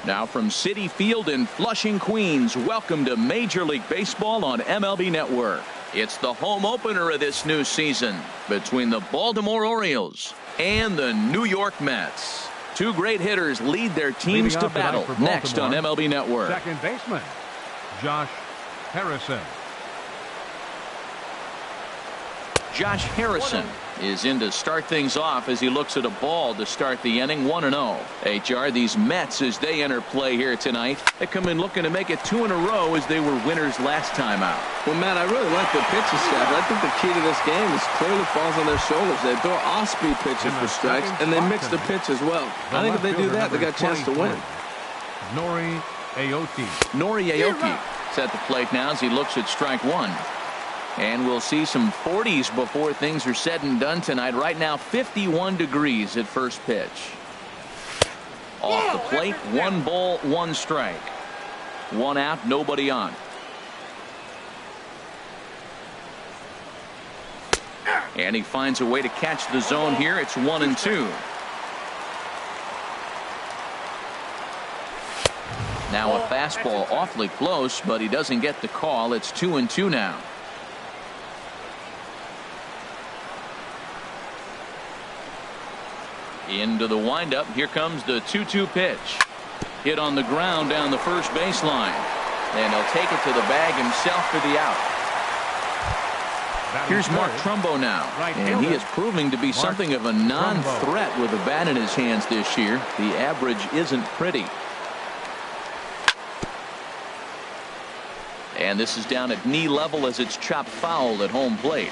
Now from Citi Field in Flushing, Queens, welcome to Major League Baseball on MLB Network. It's the home opener of this new season between the Baltimore Orioles and the New York Mets. Two great hitters lead their teams to battle next on MLB Network. Second baseman, Josh Harrison. Josh Harrison is in to start things off as he looks at a ball to start the inning. 1-0. HR, these Mets, as they enter play here tonight, they come in looking to make it 2 in a row as they were winners last time out. Well, Matt, I really like the pitching staff. I think the key to this game is clearly falls on their shoulders. They throw off-speed pitches for strikes, and they mix the pitch as well. I think if they do that, they got a chance to win. Nori Aoki. Nori Aoki is at the plate now as he looks at strike one. And we'll see some 40s before things are said and done tonight. Right now, 51 degrees at first pitch. Off the plate, 1 ball, 1 strike. 1 out, nobody on. And he finds a way to catch the zone here. It's 1-2. Now a fastball awfully close, but he doesn't get the call. It's 2-2 now. Into the windup. Here comes the 2-2 pitch. Hit on the ground down the first baseline. And he'll take it to the bag himself for the out. Here's Mark Trumbo now. And he is proving to be something of a non-threat with a bat in his hands this year. The average isn't pretty. And this is down at knee level as it's chopped foul at home plate.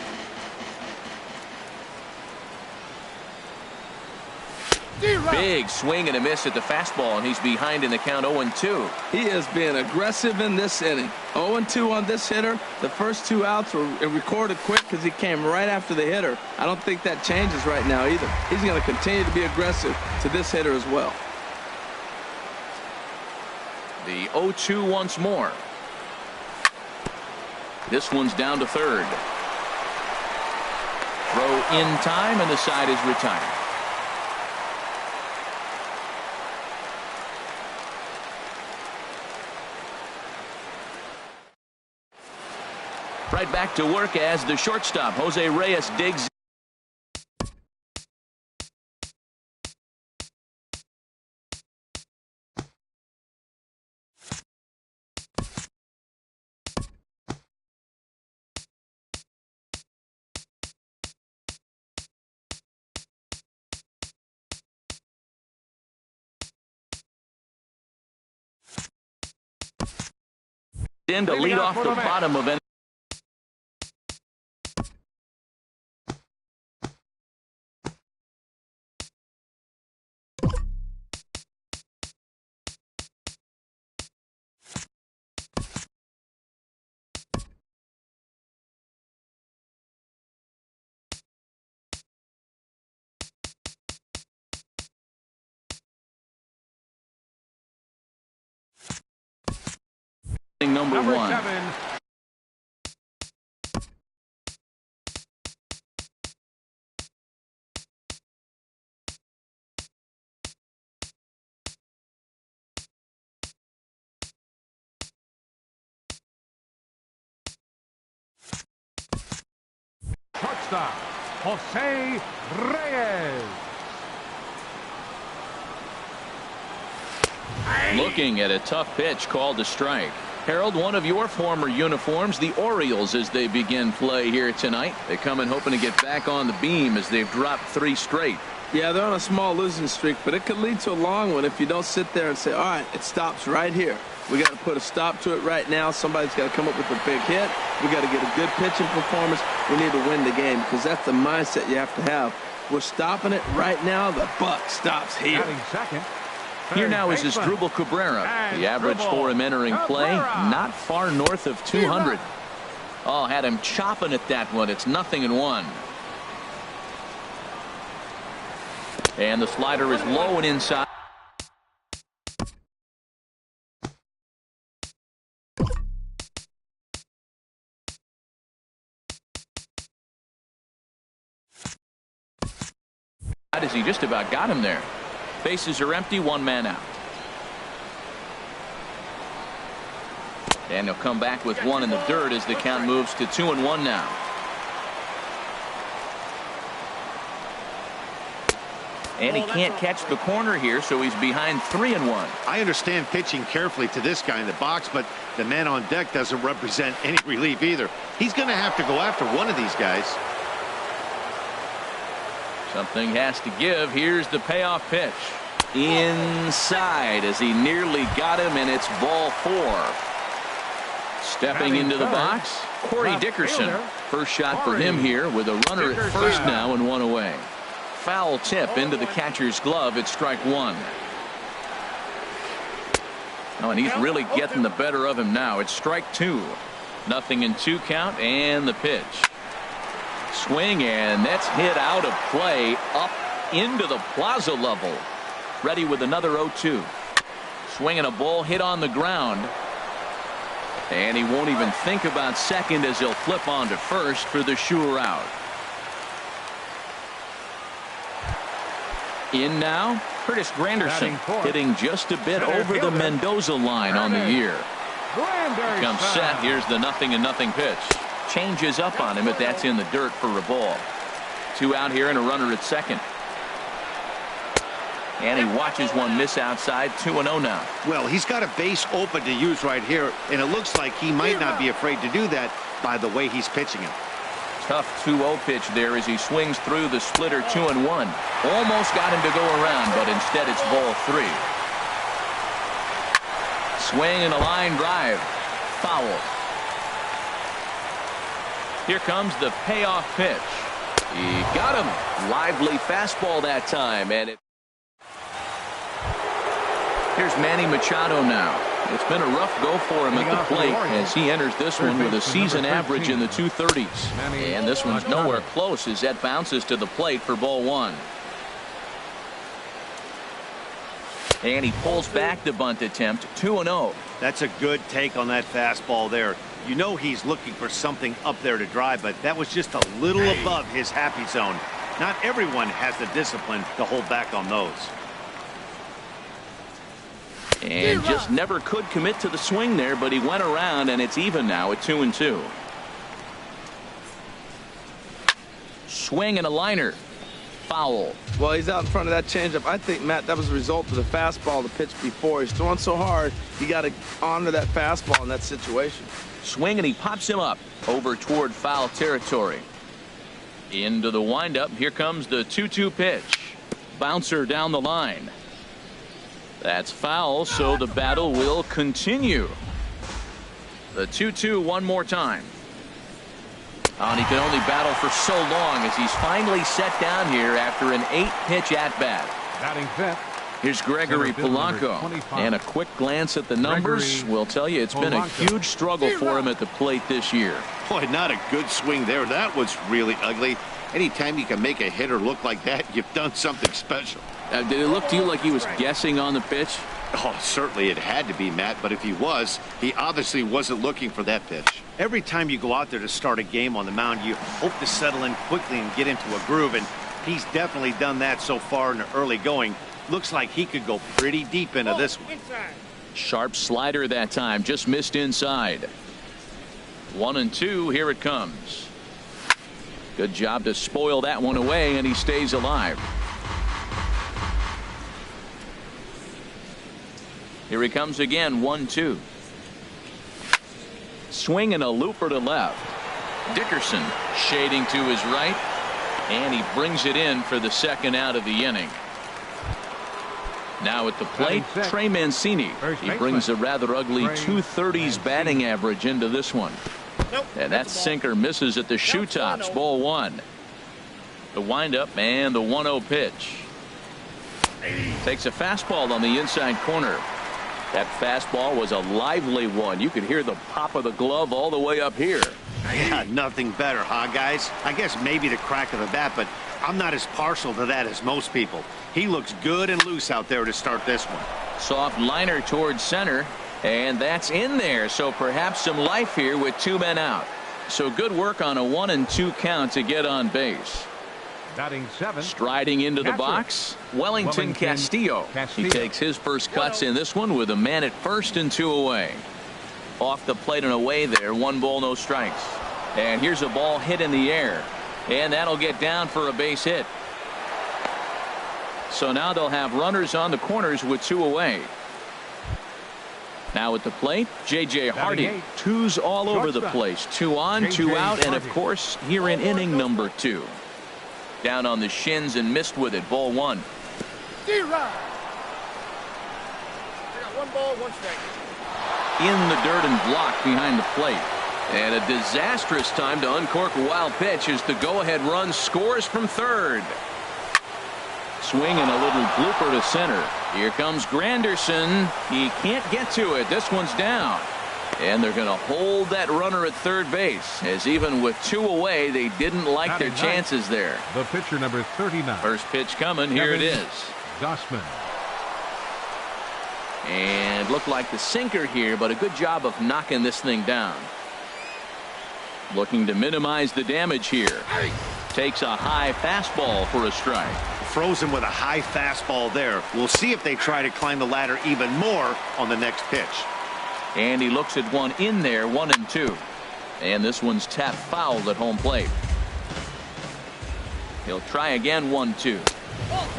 Big swing and a miss at the fastball, and he's behind in the count 0-2. He is being aggressive in this inning. 0-2 on this hitter. The first 2 outs were recorded quick because he came right after the hitter. I don't think that changes right now either. He's going to continue to be aggressive to this hitter as well. The 0-2 once more. This one's down to third. Throw in time, and the side is retired. Right back to work as the shortstop, Jose Reyes, digs. In to lead off the bottom of any. Number 1. 7. Shortstop, Jose Reyes. Looking at a tough pitch called a strike. Harold, one of your former uniforms, the Orioles, as they begin play here tonight. They come in hoping to get back on the beam as they've dropped 3 straight. Yeah, they're on a small losing streak, but it could lead to a long one if you don't sit there and say, all right, it stops right here. We got to put a stop to it right now. Somebody's got to come up with a big hit. We got to get a good pitching performance. We need to win the game because that's the mindset you have to have. We're stopping it right now. The buck stops here. Second. Here now is Asdrubal Cabrera. The average for him entering play, not far north of 200. Oh, had him chopping at that one. It's 0-1. And the slider is low and inside. As he just about got him there. Bases are empty, 1 man out. And he'll come back with one in the dirt as the count moves to 2-1 now. And he can't catch the corner here, so he's behind 3-1. I understand pitching carefully to this guy in the box, but the man on deck doesn't represent any relief either. He's going to have to go after one of these guys. Something has to give. Here's the payoff pitch. Inside as he nearly got him, and it's ball 4. Stepping into the box, Corey Dickerson. First shot for him here with a runner at first now and one away. Foul tip into the catcher's glove. It's strike 1. Oh, and he's really getting the better of him now. It's strike 2. 0-2 count, and the pitch. Swing, and that's hit out of play up into the plaza level. Ready with another 0-2. Swinging a ball hit on the ground. And he won't even think about second as he'll flip on to first for the sure out. In now, Curtis Granderson hitting just a bit over the Mendoza line on the year. Here comes set. Here's the 0-0 pitch. Changes up on him, but that's in the dirt for a ball. 2 out here and a runner at second. And he watches one miss outside. 2-0 now. Well, he's got a base open to use right here, and it looks like he might not be afraid to do that by the way he's pitching it. Tough 2-0 pitch there as he swings through the splitter. 2-1. Almost got him to go around, but instead it's ball 3. Swing and a line drive. Foul. Here comes the payoff pitch. He got him. Lively fastball that time, and it. Here's Manny Machado now. It's been a rough go for him at the plate as he enters this one with a season average in the 230s. And this one's nowhere close as that bounces to the plate for ball 1. And he pulls back the bunt attempt. 2-0. That's a good take on that fastball there. You know he's looking for something up there to drive, but that was just a little above his happy zone. Not everyone has the discipline to hold back on those. And just never could commit to the swing there, but he went around, and it's even now at 2-2. Swing and a liner. Foul. Well, he's out in front of that changeup. I think, Matt, that was a result of the fastball, the pitch before. He's throwing so hard, you got to honor that fastball in that situation. Swing, and he pops him up over toward foul territory. Into the windup. Here comes the 2-2 pitch. Bouncer down the line. That's foul, so the battle will continue. The 2-2 one more time. And he can only battle for so long as he's finally set down here after an 8-pitch at-bat. Batting fifth. Here's Gregory Polanco. And a quick glance at the numbers will tell you it's been a huge struggle for him at the plate this year. Boy, not a good swing there. That was really ugly. Anytime you can make a hitter look like that, you've done something special. Did it look to you like he was guessing on the pitch? Oh, certainly it had to be, Matt, but if he was, he obviously wasn't looking for that pitch. Every time you go out there to start a game on the mound, you hope to settle in quickly and get into a groove, and he's definitely done that so far in the early going. Looks like he could go pretty deep into this one. Sharp slider that time, just missed inside. 1-2, here it comes. Good job to spoil that one away, and he stays alive. Here he comes again. 1-2. Swing and a looper to left. Dickerson shading to his right, and he brings it in for the second out of the inning. Now at the plate, Trey Mancini. He brings a rather ugly 230s batting average into this one. And that sinker misses at the shoe tops. Ball 1. The windup and the 1-0 pitch. Takes a fastball on the inside corner. That fastball was a lively one. You could hear the pop of the glove all the way up here. Yeah, nothing better, huh, guys? I guess maybe the crack of the bat, but I'm not as partial to that as most people. He looks good and loose out there to start this one. Soft liner towards center, and that's in there. So perhaps some life here with 2 men out. So good work on a 1-2 count to get on base. Batting 7. Striding into the box, Wellington Castillo. He takes his first cuts in this one with a man at first and 2 away. Off the plate and away there. 1 ball, no strikes. And here's a ball hit in the air. And that'll get down for a base hit. So now they'll have runners on the corners with 2 away. Now at the plate, J.J. Hardy. 2s all over the place. 2 on, 2 out, and of course here in inning number 2. Down on the shins and missed with it. Ball 1. D-Rod. I got 1 ball, 1 strike. In the dirt and blocked behind the plate. And a disastrous time to uncork a wild pitch as the go-ahead run scores from third. Swing and a little blooper to center. Here comes Granderson. He can't get to it. This one's down. And they're going to hold that runner at third base, as even with 2 away, they didn't like their chances there. The pitcher number 39. First pitch coming. Here it is. Gossman. And looked like the sinker here, but a good job of knocking this thing down. Looking to minimize the damage here. Takes a high fastball for a strike. Throws him with a high fastball there. We'll see if they try to climb the ladder even more on the next pitch. And he looks at one in there, 1-2. And this one's tapped foul at home plate. He'll try again, 1-2.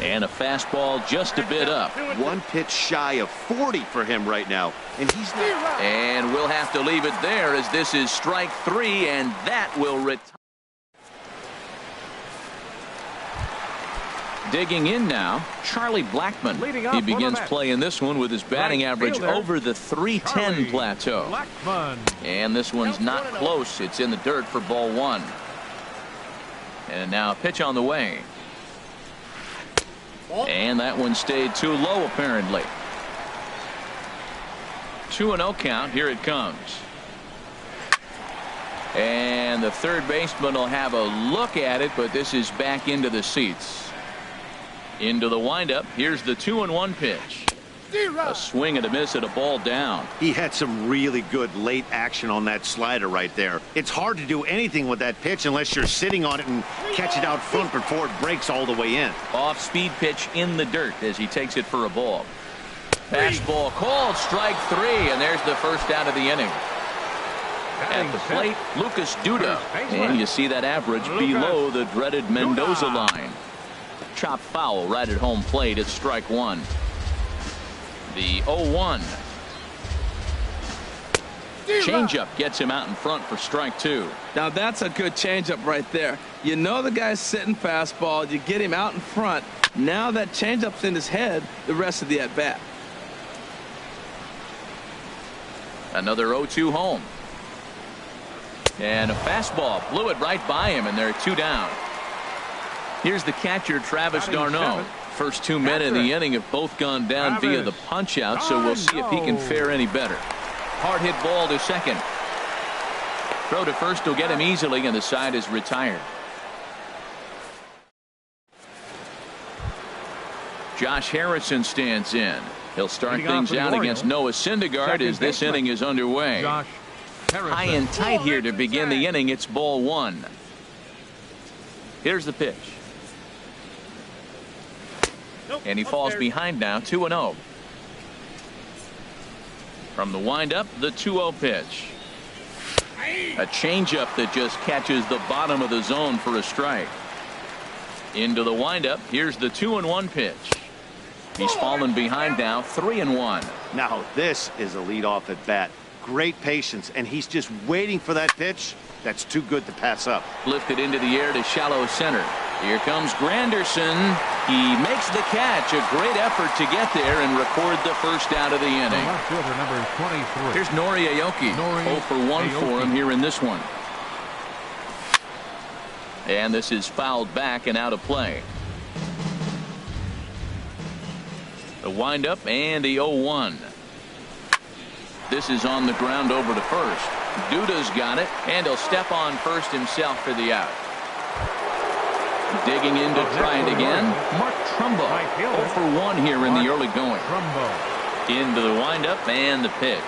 And a fastball just a bit up. 1 pitch shy of 40 for him right now. And he's not. And we'll have to leave it there as this is strike 3, and that will retire. Digging in now, Charlie Blackmon. He begins play in this one with his batting average over the .310 plateau. Blackmon. And this one's not close. It's in the dirt for ball 1. And now a pitch on the way. And that one stayed too low apparently. 2-0 count. Here it comes. And the third baseman will have a look at it, but this is back into the seats. Into the windup. Here's the 2-1 pitch. A swing and a miss at a ball down. He had some really good late action on that slider right there. It's hard to do anything with that pitch unless you're sitting on it and catch it out front before it breaks all the way in. Off speed pitch in the dirt as he takes it for a ball. Fastball called, strike 3, and there's the first out of the inning. At the plate, Lucas Duda. And you see that average below the dreaded Mendoza line. Chop foul right at home plate. It's strike 1. The 0-1. Changeup gets him out in front for strike 2. Now that's a good changeup right there. You know the guy's sitting fastball. You get him out in front. Now that changeup's in his head the rest of the at-bat. Another 0-2 home. And a fastball blew it right by him, and they're 2 down. Here's the catcher, Travis d'Arnaud. First 2 men in the inning have both gone down via the punch out, so we'll see if he can fare any better. Hard hit ball to second. Throw to first will get him easily, and the side is retired. Josh Harrison stands in. He'll start things out against Noah Syndergaard as this inning is underway. High and tight here to begin the inning. It's ball 1. Here's the pitch. And he falls behind now, 2-0. From the windup, the 2-0 pitch. A changeup that just catches the bottom of the zone for a strike. Into the windup, here's the 2-1 pitch. He's fallen behind now, 3-1. Now this is a leadoff at bat. Great patience, and he's just waiting for that pitch. That's too good to pass up. Lifted into the air to shallow center. Here comes Granderson. He makes the catch. A great effort to get there and record the first out of the inning. Number 23. Here's Nori Aoki. 0 for 1 for him here in this one. And this is fouled back and out of play. The windup and the 0-1. This is on the ground over to first. Duda's got it, and he'll step on first himself for the out. Digging in to try it again. Mark Trumbo. 0 for 1 here in the early going. Into the windup and the pitch.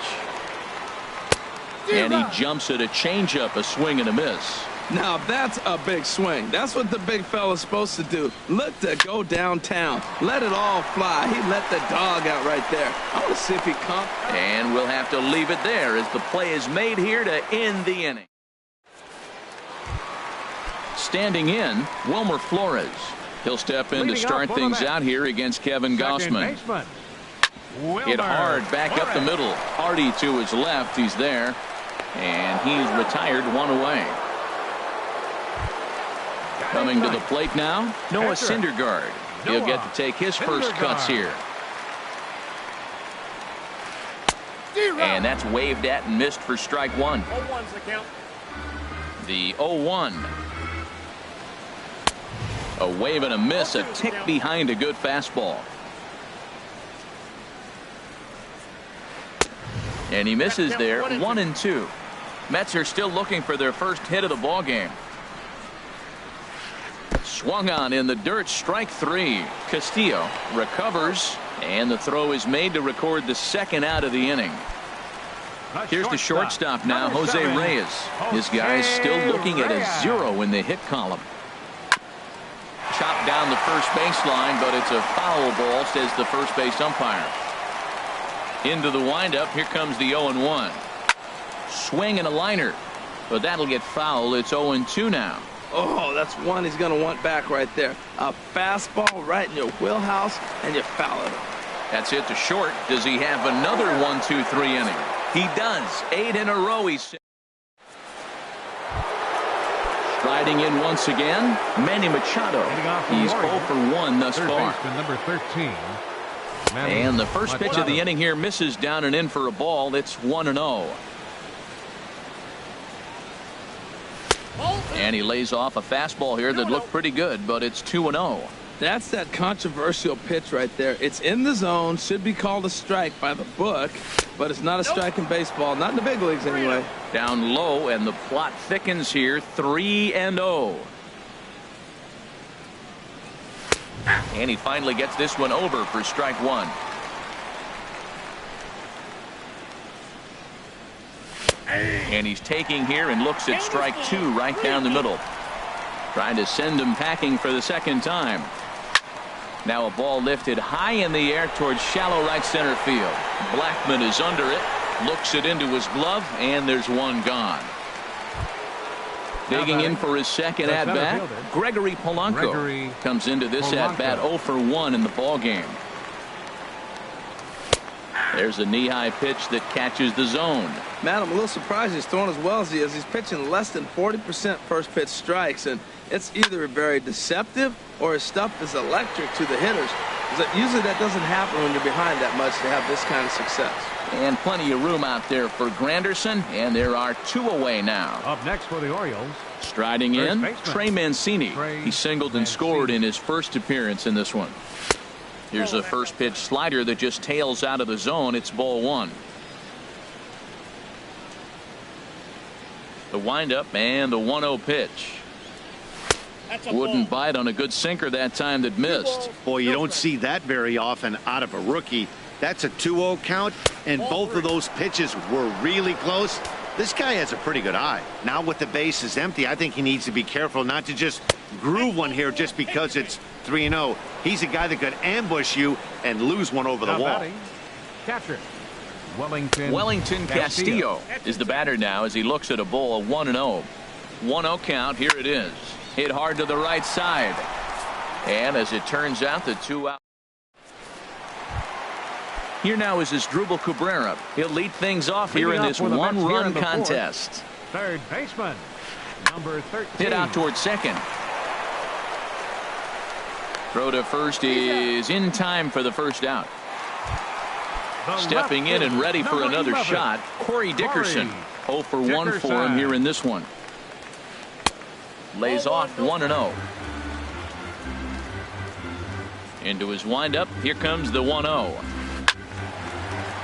And he jumps at a changeup, a swing and a miss. Now that's a big swing. That's what the big fella's supposed to do. Look to go downtown. Let it all fly. He let the dog out right there. I want to see if he comes. And we'll have to leave it there as the play is made here to end the inning. Standing in, Wilmer Flores. He'll step in to start things out here against Kevin Gossman. Hit hard back up the middle. Hardy to his left. He's there. And he's retired, one away. Coming to the plate now, Noah Syndergaard. He'll get to take his first cuts here. And that's waved at and missed for strike one. 0-1's the count. The 0-1. A wave and a miss, a tick behind a good fastball. And he misses there, 1-2. Mets are still looking for their first hit of the ball game. Swung on in the dirt, strike three. Castillo recovers, and the throw is made to record the second out of the inning. Here's the shortstop now, Jose Reyes. His guy's still looking at a 0 in the hit column. Chopped down the first baseline, but it's a foul ball, says the first base umpire. Into the windup, here comes the 0-1. Swing and a liner, but that'll get foul. It's 0-2 now. Oh, that's one he's going to want back right there. A fastball right in your wheelhouse, and you foul it. That's it to short. Does he have another 1-2-3 inning? He does. 8 in a row. He's striding in once again, Manny Machado. He's 0 for 1 thus far. Number 13. And the first pitch of the inning here misses down and in for a ball. It's 1-0. And he lays off a fastball here that looked pretty good, but it's 2-0. That's that controversial pitch right there. It's in the zone, should be called a strike by the book, but it's not a strike in baseball, not in the big leagues anyway. Down low, and the plot thickens here, 3-0. And he finally gets this one over for strike one. And he's taking here and looks at strike two right down the middle. Trying to send him packing for the second time. Now a ball lifted high in the air towards shallow right center field. Blackman is under it, looks it into his glove, and there's one gone. Digging in for his second at-bat, Gregory Polanco comes into this at-bat 0 for 1 in the ballgame. There's a knee-high pitch that catches the zone. Man, I'm a little surprised he's throwing as well as he is. He's pitching less than 40% first pitch strikes, and it's either very deceptive or his stuff is electric to the hitters. Usually that doesn't happen when you're behind that much to have this kind of success. And plenty of room out there for Granderson, and there are two away now. Up next for the Orioles. Striding in, Trey Mancini. He singled and scored in his first appearance in this one. Here's a first pitch slider that just tails out of the zone. It's ball one. The windup and the 1-0 pitch. Wouldn't bite on a good sinker that time that missed. Boy, you don't see that very often out of a rookie. That's a 2-0 count, and both of those pitches were really close. This guy has a pretty good eye. Now with the bases empty, I think he needs to be careful not to just groove one here just because it's 3-0. He's a guy that could ambush you and lose one over the wall. Catcher. Wellington Castillo is the batter now as he looks at a ball, 1-0. 1-0 count. Here it is. Hit hard to the right side. And as it turns out, the 2 out. Here now is Asdrubal Cabrera. He'll lead things off here in this one-run contest. Third baseman, number 13. Hit out towards second. Throw to first is in time for the first out. Stepping in and ready for another shot, Corey Dickerson. 0 for 1 for him here in this one. Lays off 1-0. Into his windup. Here comes the 1-0.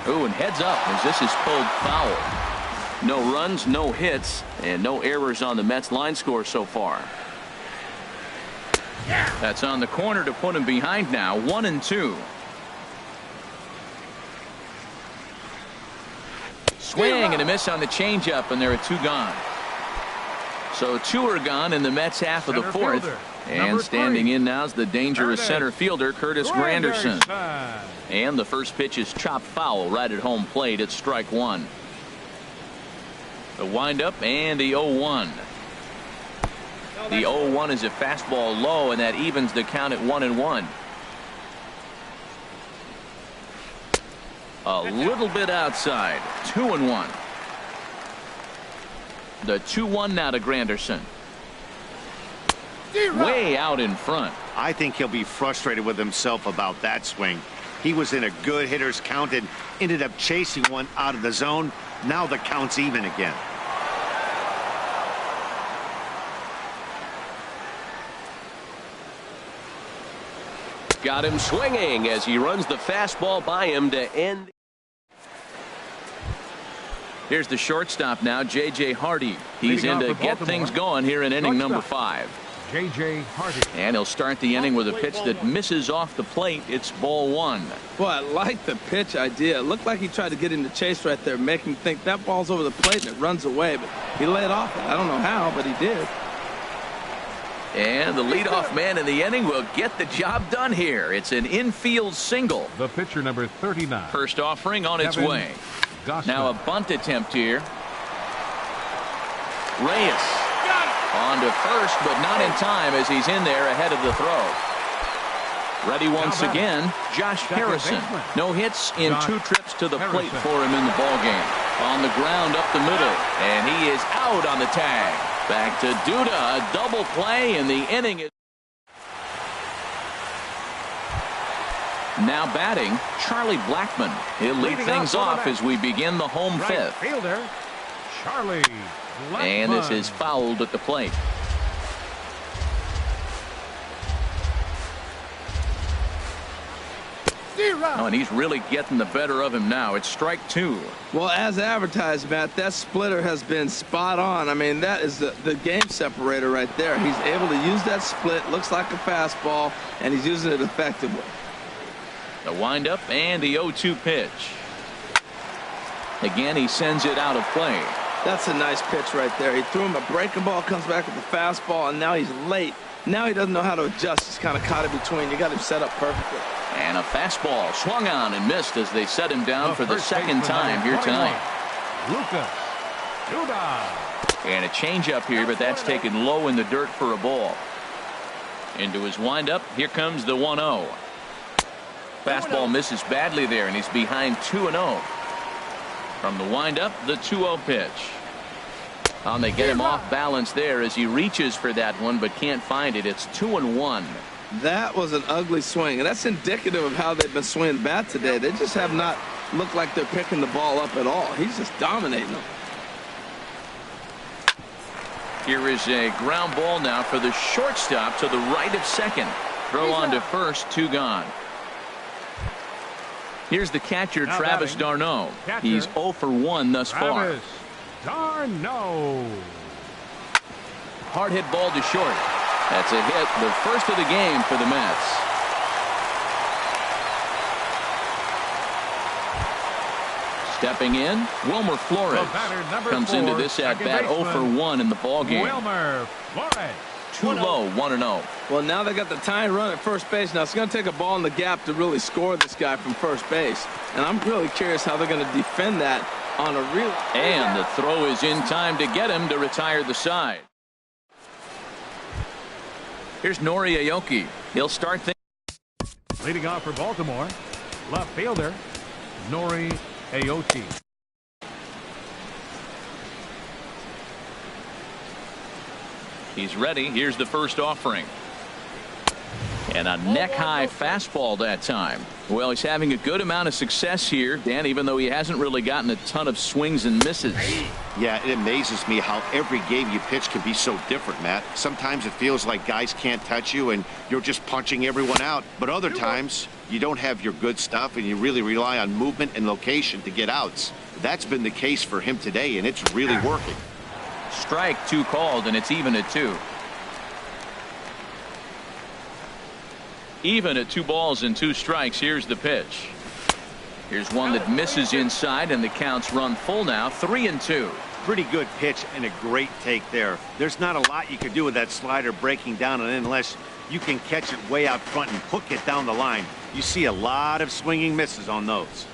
Ooh, and heads up as this is pulled foul. No runs, no hits, and no errors on the Mets line score so far. That's on the corner to put him behind now. 1-2. Swing and a miss on the changeup, and there are two gone. So 2 are gone in the Mets half of the fourth. Fielder, And standing 3. in now is the dangerous center fielder, Curtis Granderson. Granderson. And the first pitch is chopped foul right at home plate. It's strike 1. The windup and the 0-1. The 0-1 is a fastball low, and that evens the count at 1-1. A little bit outside. 2-1. The 2-1 now to Granderson. Way out in front. I think he'll be frustrated with himself about that swing. He was in a good hitter's count and ended up chasing one out of the zone. Now the count's even again. Got him swinging as he runs the fastball by him to end. Here's the shortstop now, J.J. Hardy. He's in to get things going here in inning number 5. J.J. Hardy. And he'll start the inning with a pitch that misses off the plate. It's ball 1. Boy, I like the pitch idea. It looked like he tried to get him to chase right there, make him think that ball's over the plate and it runs away. But he laid off it. I don't know how, but he did. And the leadoff man in the inning will get the job done here. It's an infield single. The pitcher, number 39. First offering on its Kevin way. Gossman. Now a bunt attempt here. Reyes on to first, but not in time as he's in there ahead of the throw. Ready once again, Josh Harrison. No hits in 2 trips to the plate for him in the ballgame. On the ground up the middle, and he is out on the tag. Back to Duda, a double play in the inning. Now batting, Charlie Blackmon. He'll lead things off as we begin the home Right 5th. fielder, Charlie Blackmon. And this is fouled at the plate. Oh, and he's really getting the better of him now. It's strike 2. Well, as advertised, Matt, that splitter has been spot on. I mean, that is the game separator right there. He's able to use that split, looks like a fastball, and he's using it effectively. The windup and the 0-2 pitch. Again, he sends it out of play. That's a nice pitch right there. He threw him a breaking ball, comes back with the fastball, and now he's late. Now he doesn't know how to adjust. He's kind of caught in between. You got him set up perfectly. And a fastball swung on and missed as they set him down for the second time here tonight. Lucas Duda. And a changeup here, but that's taken low in the dirt for a ball. Into his windup. Here comes the 1-0. Fastball misses badly there, and he's behind 2-0. From the windup, the 2-0 pitch. And they get him off balance there as he reaches for that one, but can't find it. It's 2-1. That was an ugly swing, and that's indicative of how they've been swinging bat today. They just have not looked like they're picking the ball up at all. He's just dominating them. Here is a ground ball now for the shortstop to the right of second. Throw on to first, 2 gone. Here's the catcher, Now Travis batting. d'Arnaud. Catcher, He's 0 for 1 thus far. Travis d'Arnaud. Hard hit ball to short. That's a hit, the first of the game for the Mets. Stepping in, Wilmer Flores The batter, number comes 4, into this at bat second 0 for 1 in the ball game. Wilmer Flores. Too low, 1-0. Well, now they got the tying run at first base. Now it's going to take a ball in the gap to really score this guy from first base. And I'm really curious how they're going to defend that on a real. And the throw is in time to get him to retire the side. Here's Nori Aoki. He'll start things. Leading off for Baltimore, left fielder, Nori Aoki. He's ready. Here's the first offering. And a neck-high fastball that time. Well, he's having a good amount of success here, Dan, even though he hasn't really gotten a ton of swings and misses. Yeah, it amazes me how every game you pitch can be so different, Matt. Sometimes it feels like guys can't touch you and you're just punching everyone out. But other times, you don't have your good stuff and you really rely on movement and location to get outs. That's been the case for him today, and it's really working. Strike 2 called, and it's even at 2. Even at 2 balls and 2 strikes. Here's the pitch. Here's one that misses inside, and the count's run full now, 3-2. Pretty good pitch and a great take there. There's not a lot you can do with that slider breaking down and in unless you can catch it way out front and hook it down the line. You see a lot of swinging misses on those.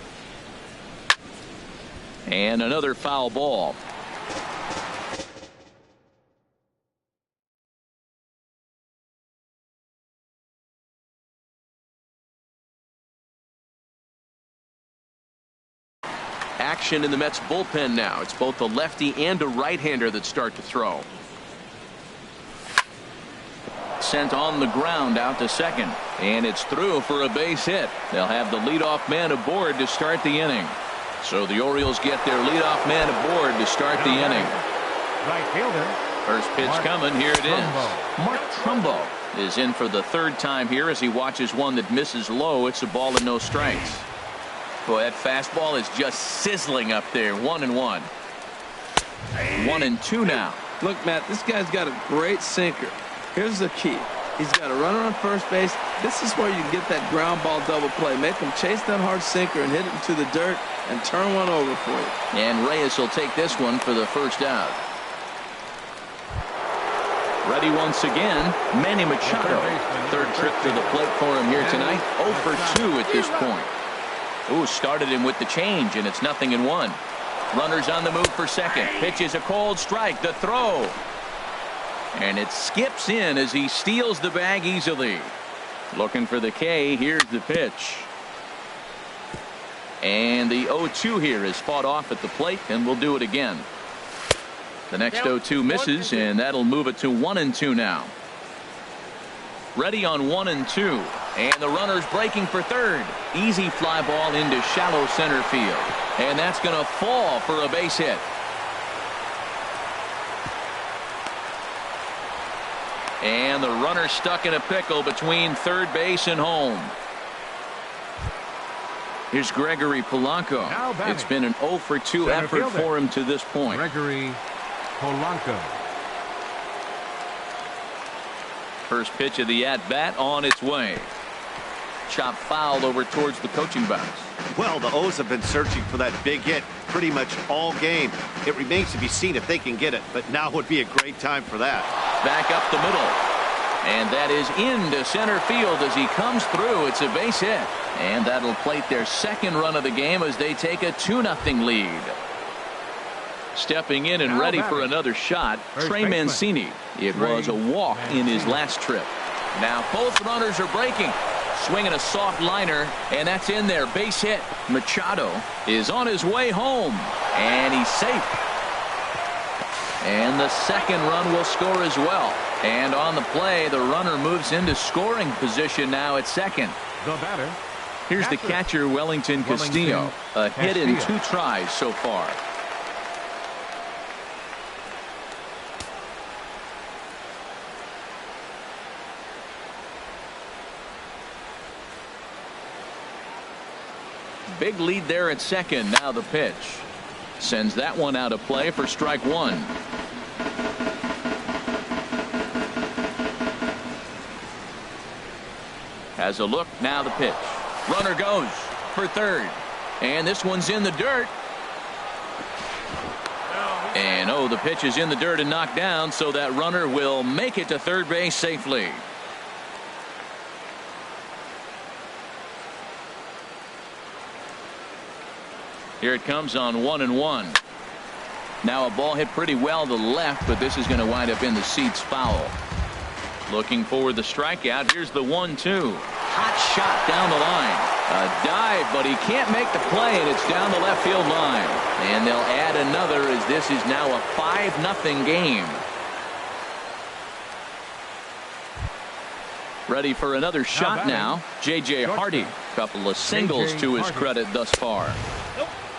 And another foul ball. Action in the Mets bullpen now. It's both a lefty and a right-hander that start to throw. Sent on the ground out to second, and it's through for a base hit. They'll have the leadoff man aboard to start the inning. So the Orioles get their leadoff man aboard to start the inning. Right fielder. First pitch coming. Here it is. Mark Trumbo is in for the third time here as he watches one that misses low. It's a ball and no strikes. Boy, that fastball is just sizzling up there. 1-1. 1-2 now. Look, Matt, this guy's got a great sinker. Here's the key. He's got a runner on first base. This is where you get that ground ball double play. Make him chase that hard sinker and hit it into the dirt and turn one over for you. And Reyes will take this one for the first out. Ready once again, Manny Machado. Third trip to the plate for him here tonight. 0 for 2 at this point. Ooh, started him with the change, and it's 0-1. Runners on the move for second. Pitch is a cold strike. The throw. And it skips in as he steals the bag easily. Looking for the K. Here's the pitch. And the 0-2 here is fought off at the plate, and we'll do it again. The next 0-2 misses, and that'll move it to 1-2 now. Ready on 1-2. And the runner's breaking for third. Easy fly ball into shallow center field. And that's going to fall for a base hit. And the runner stuck in a pickle between third base and home. Here's Gregory Polanco. It's been an 0 for 2 effort for him to this point. Gregory Polanco. First pitch of the at-bat on its way. Chop foul over towards the coaching box. Well, the O's have been searching for that big hit pretty much all game. It remains to be seen if they can get it, but now would be a great time for that. Back up the middle. And that is into center field as he comes through. It's a base hit. And that'll plate their second run of the game as they take a 2-0 lead. Stepping in and ready for another shot, Trey Mancini. It was a walk in his last trip. Now both runners are breaking. Swinging a soft liner, and that's in there. Base hit. Machado is on his way home, and he's safe. And the second run will score as well. And on the play, the runner moves into scoring position now at second. The batter. Here's the catcher, Wellington Castillo. A hit in 2 tries so far. Big lead there at second. Now the pitch. Sends that one out of play for strike 1. Has a look. Now the pitch. Runner goes for third. And this one's in the dirt. And oh, the pitch is in the dirt and knocked down, so that runner will make it to third base safely. Here it comes on 1-1. Now a ball hit pretty well to the left, but this is going to wind up in the seats foul. Looking for the strikeout. Here's the 1-2. Hot shot down the line. A dive, but he can't make the play, and it's down the left field line. And they'll add another as this is now a 5-0 game. Ready for another shot now. J.J. Hardy. Couple of singles to his credit thus far.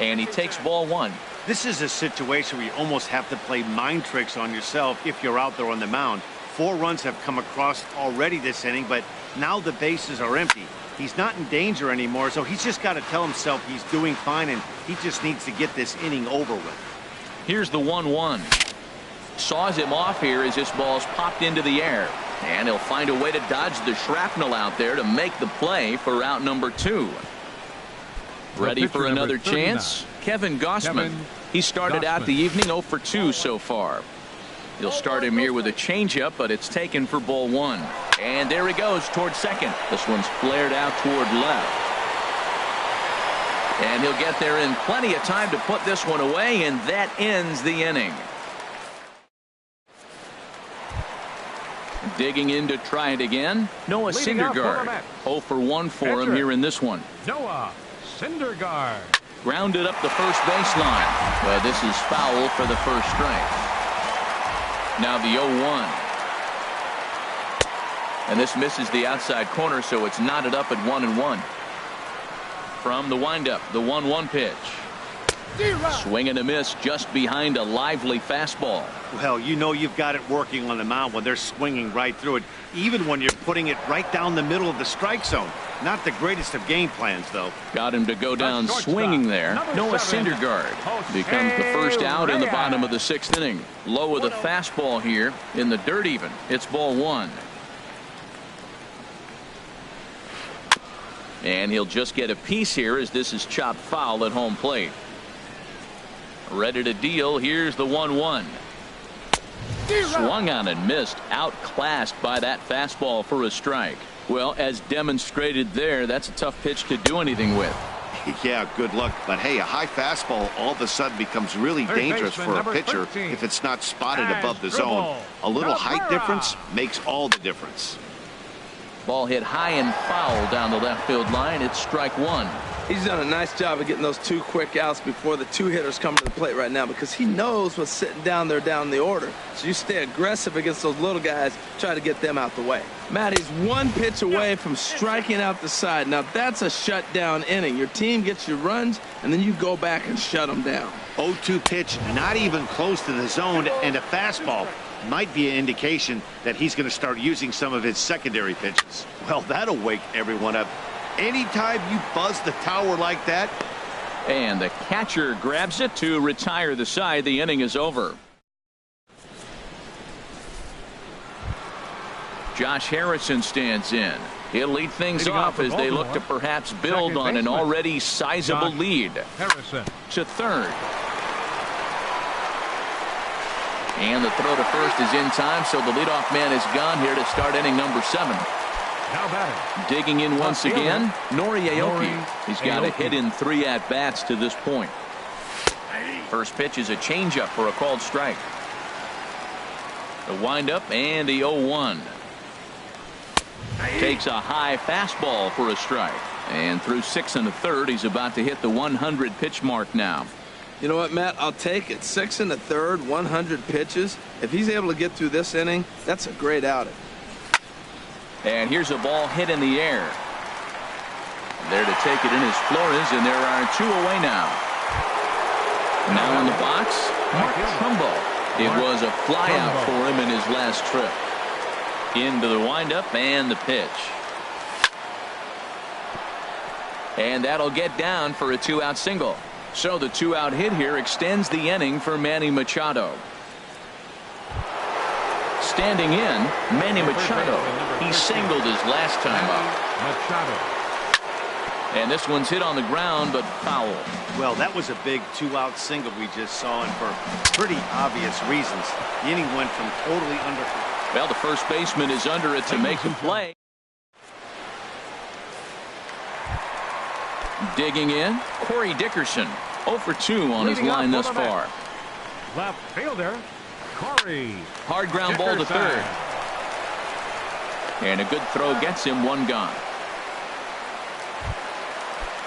And he takes ball 1. This is a situation where you almost have to play mind tricks on yourself if you're out there on the mound. 4 runs have come across already this inning, but now the bases are empty. He's not in danger anymore, so he's just got to tell himself he's doing fine, and he just needs to get this inning over with. Here's the 1-1. Saws him off here as this ball's popped into the air. And he'll find a way to dodge the shrapnel out there to make the play for out number 2. Ready for another chance? Kevin Gossman. He started out the evening 0 for 2 so far. He'll start him here with a changeup, but it's taken for ball 1. And there he goes toward second. This one's flared out toward left. And he'll get there in plenty of time to put this one away, and that ends the inning. Digging in to try it again, Noah Syndergaard. 0 for 1 for him here in this one. Noah Syndergaard. Grounded up the first baseline. But this is foul for the first strike. Now the 0-1. And this misses the outside corner, so it's knotted up at 1-1. From the windup, the 1-1 pitch. Swing and a miss just behind a lively fastball. Well, you know you've got it working on the mound when they're swinging right through it, even when you're putting it right down the middle of the strike zone. Not the greatest of game plans, though. Got him to go down swinging there. Noah Syndergaard becomes the first out in the bottom of the 6th inning. Low of the fastball here in the dirt even. It's ball 1. And he'll just get a piece here as this is chopped foul at home plate. Ready to deal. Here's the 1-1. Swung on and missed. Outclassed by that fastball for a strike. Well, as demonstrated there, that's a tough pitch to do anything with. Yeah, good luck. But hey, a high fastball all of a sudden becomes really dangerous for a pitcher if it's not spotted above the zone. A little height difference makes all the difference. Ball hit high and foul down the left field line. It's strike 1. He's done a nice job of getting those 2 quick outs before the 2 hitters come to the plate right now, because he knows what's sitting down there down the order. So you stay aggressive against those little guys, try to get them out the way. Matt, he's 1 pitch away from striking out the side. Now that's a shutdown inning. Your team gets your runs, and then you go back and shut them down. 0-2 pitch, not even close to the zone, and a fastball might be an indication that he's going to start using some of his secondary pitches. Well, that'll wake everyone up. Anytime you buzz the tower like that. And the catcher grabs it to retire the side. The inning is over. Josh Harrison stands in. He'll lead things off as they look to perhaps build on an already sizable lead. Harrison to third. And the throw to first is in time, so the leadoff man is gone here to start inning number 7. now batting. Digging in once again, Nori Aoki. He's got a hit in 3 at-bats to this point. First pitch is a changeup for a called strike. The windup and the 0-1. Takes a high fastball for a strike. And through 6 1/3, he's about to hit the 100 pitch mark now. You know what, Matt? I'll take it. 6 1/3, 100 pitches. If he's able to get through this inning, that's a great outing. And here's a ball hit in the air. There to take it in is Flores, and there are 2 away now. Now in the box, Mark Trumbo. It was a flyout for him in his last trip. Into the windup and the pitch. And that'll get down for a 2-out single. So the 2-out hit here extends the inning for Manny Machado. Standing in, Manny Machado. He singled his last time up. Machado. And this one's hit on the ground, but foul. Well, that was a big 2-out single we just saw, and for pretty obvious reasons. The inning went from totally under. Well, the first baseman is under it to make the play. Digging in, Corey Dickerson. 0 for 2 on his line thus far. Left fielder, Corey. Hard ground ball to third. And a good throw gets him 1 gone.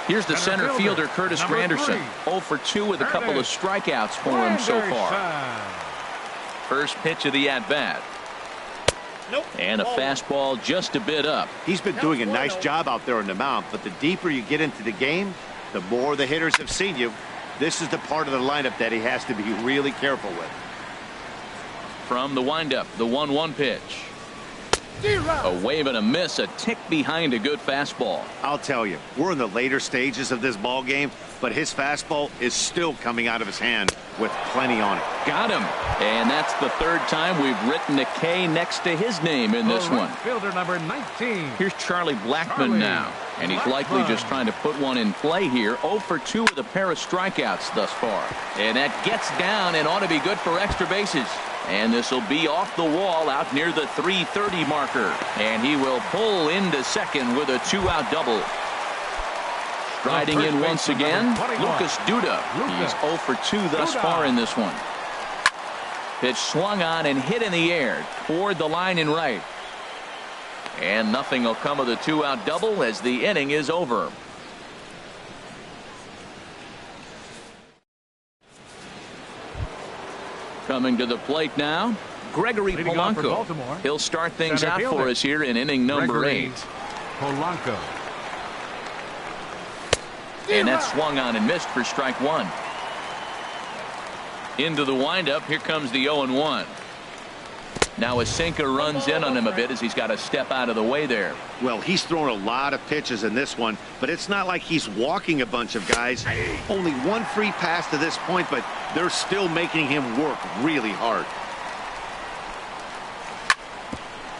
Here's the center fielder, Curtis Granderson. 0 for 2 with a couple of strikeouts for him so far. First pitch of the at-bat. And a fastball just a bit up. He's been doing a nice job out there on the mound, but the deeper you get into the game, the more the hitters have seen you. This is the part of the lineup that he has to be really careful with. From the windup, the 1-1 pitch. A wave and a miss, a tick behind a good fastball. I'll tell you, we're in the later stages of this ball game, but his fastball is still coming out of his hand. with plenty on it. Got him. And that's the third time we've written a K next to his name in this one. Fielder number 19. Here's Charlie Blackmon now. And he's likely just trying to put one in play here. 0 for 2 with a pair of strikeouts thus far. And that gets down and ought to be good for extra bases. And this will be off the wall out near the 330 marker. And he will pull into second with a 2-out double. Striding in once again, Lucas Duda. He's 0 for 2 thus far in this one. Pitch swung on and hit in the air toward the line and right. And nothing will come of the 2-out double as the inning is over. Coming to the plate now, Gregory Polanco. He'll start things out for us here in inning number 8. Polanco. And that swung on and missed for strike 1. Into the windup. Here comes the 0-1. Now a sinker runs in on him a bit as he's got to step out of the way there. Well, he's thrown a lot of pitches in this one, but it's not like he's walking a bunch of guys. Only one free pass to this point, but they're still making him work really hard.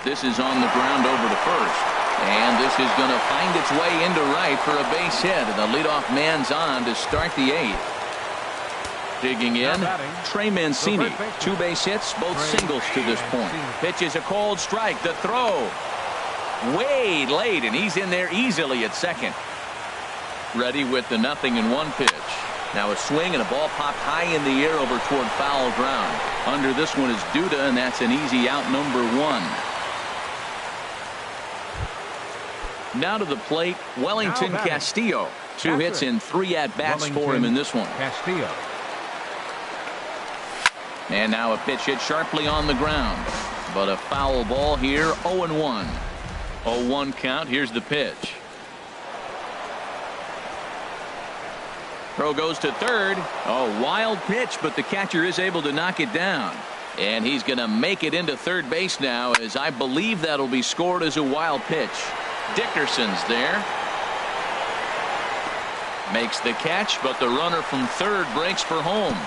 This is on the ground over to first. And this is going to find its way into right for a base hit. And the leadoff man's on to start the 8th. Digging in, Trey Mancini. 2 base hits, both singles to this point. Pitches a cold strike. The throw. Way late, and he's in there easily at second. Ready with the 0-1 pitch. Now a swing and a ball popped high in the air over toward foul ground. Under this one is Duda, and that's an easy out, number 1. Now to the plate, Wellington Castillo. 2 hits in 3 at-bats for him in this one. Castillo. And now a pitch hit sharply on the ground. But a foul ball here, 0-1. 0-1 count. Here's the pitch. Throw goes to third. A wild pitch, but the catcher is able to knock it down. And he's going to make it into third base now, as I believe that'll be scored as a wild pitch. Dickerson's there. Makes the catch, but the runner from third breaks for home.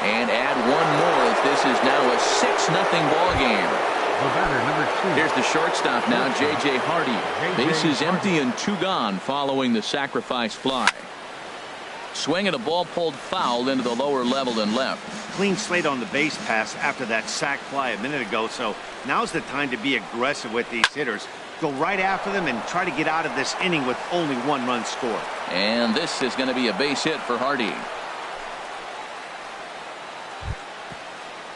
And add one more as this is now a 6-0 ball game. The batter, number 2. Here's the shortstop now, J.J. Hardy. Bases empty and 2 gone following the sacrifice fly. Swing and a ball pulled foul into the lower level and left. Clean slate on the base pass after that sac fly a minute ago, so now's the time to be aggressive with these hitters. Go right after them and try to get out of this inning with only 1 run scored. And this is going to be a base hit for Hardy.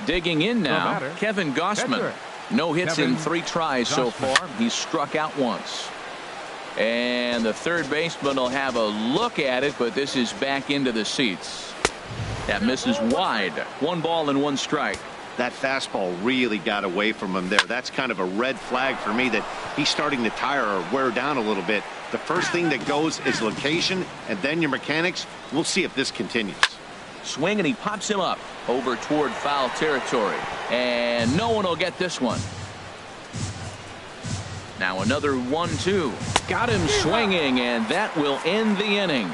Digging in now, Kevin Gossman. No hits in 3 tries so far. He's struck out once. And the third baseman will have a look at it, but this is back into the seats. That misses wide. 1 ball and 1 strike. That fastball really got away from him there. That's kind of a red flag for me that he's starting to tire or wear down a little bit. The first thing that goes is location, and then your mechanics. We'll see if this continues. Swing, and he pops him up over toward foul territory. And no one will get this one. Now another 1-2. Got him swinging, and that will end the inning.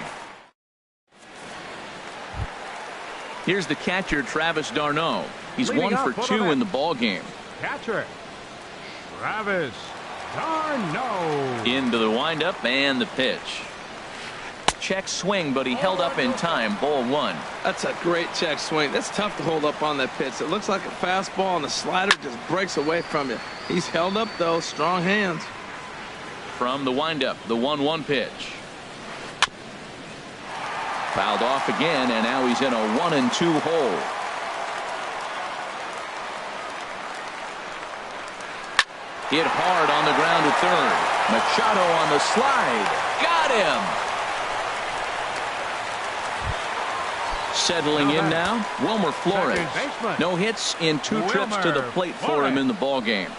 Here's the catcher, Travis d'Arnaud. He's 1 for 2 in the ball game. Catcher, Travis d'Arnaud. Into the windup and the pitch. Check swing, but he held up in time. Ball 1. That's a great check swing. That's tough to hold up on that pitch. It looks like a fastball, and the slider just breaks away from you. He's held up, though. Strong hands. From the windup, the 1-1 pitch. Fouled off again, and now he's in a 1-2 hole. Hit hard on the ground to third. Machado on the slide. Got him. Settling in now, Wilmer Flores. No hits in 2 trips to the plate for him in the ball game.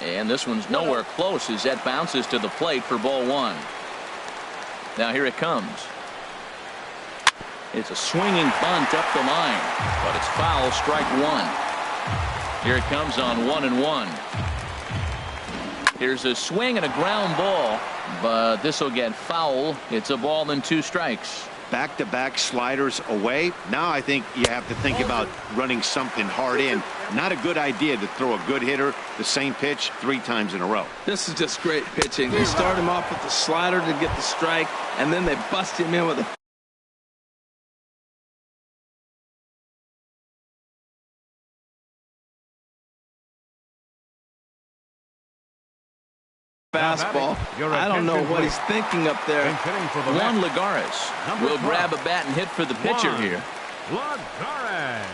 And this one's nowhere close as that bounces to the plate for ball 1. Now here it comes. It's a swinging bunt up the line, but it's foul, strike 1. Here it comes on 1-1. Here's a swing and a ground ball, but this will get foul. It's a ball and 2 strikes. back-to-back sliders away. Now I think you have to think about running something hard in. Not a good idea to throw a good hitter the same pitch 3 times in a row. This is just great pitching. They start him off with the slider to get the strike, and then they bust him in with a fastball. I don't know what he's thinking up there. Juan Lagares will grab a bat and hit for the pitcher here. Lagares.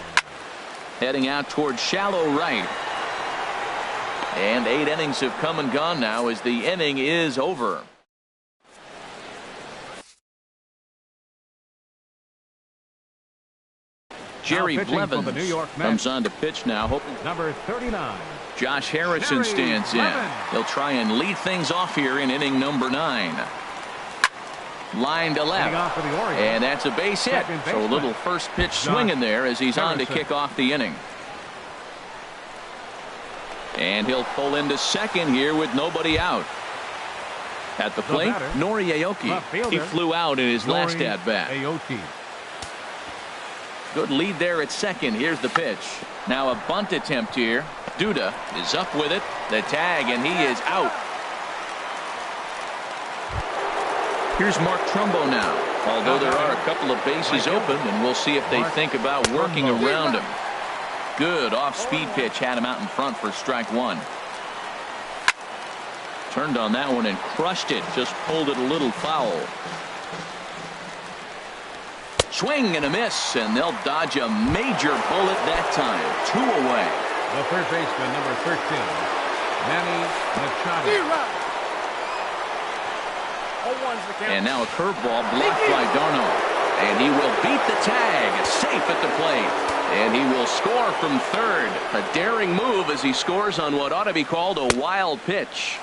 Heading out towards shallow right. And 8 innings have come and gone now as the inning is over. Jerry Blevins comes on to pitch now, hoping Number 39. Josh Harrison Jerry stands in. Blevins. He'll try and lead things off here in inning number 9. Line to Leading left. off for the Orioles. And that's a base hit. Second So a baseman. little first pitch swinging there as he's on to Harrison. kick off the inning. And he'll pull into second here with nobody out. At the plate, batter, Nori Aoki. left fielder, He flew out in his last Nori at-bat. Aoki. Good lead there at second. Here's the pitch. Now a bunt attempt here. Duda is up with it. The tag, and he is out. Here's Mark Trumbo now. Although there are a couple of bases open, and we'll see if they think about working around him. Good off-speed pitch had him out in front for strike 1. Turned on that one and crushed it. Just pulled it a little foul. Swing and a miss, and they'll dodge a major bullet that time. 2 away. The third baseman, number 13, Manny Machado. And now a curveball blocked by Darno. And he will beat the tag. Safe at the plate. And he will score from third. A daring move as he scores on what ought to be called a wild pitch.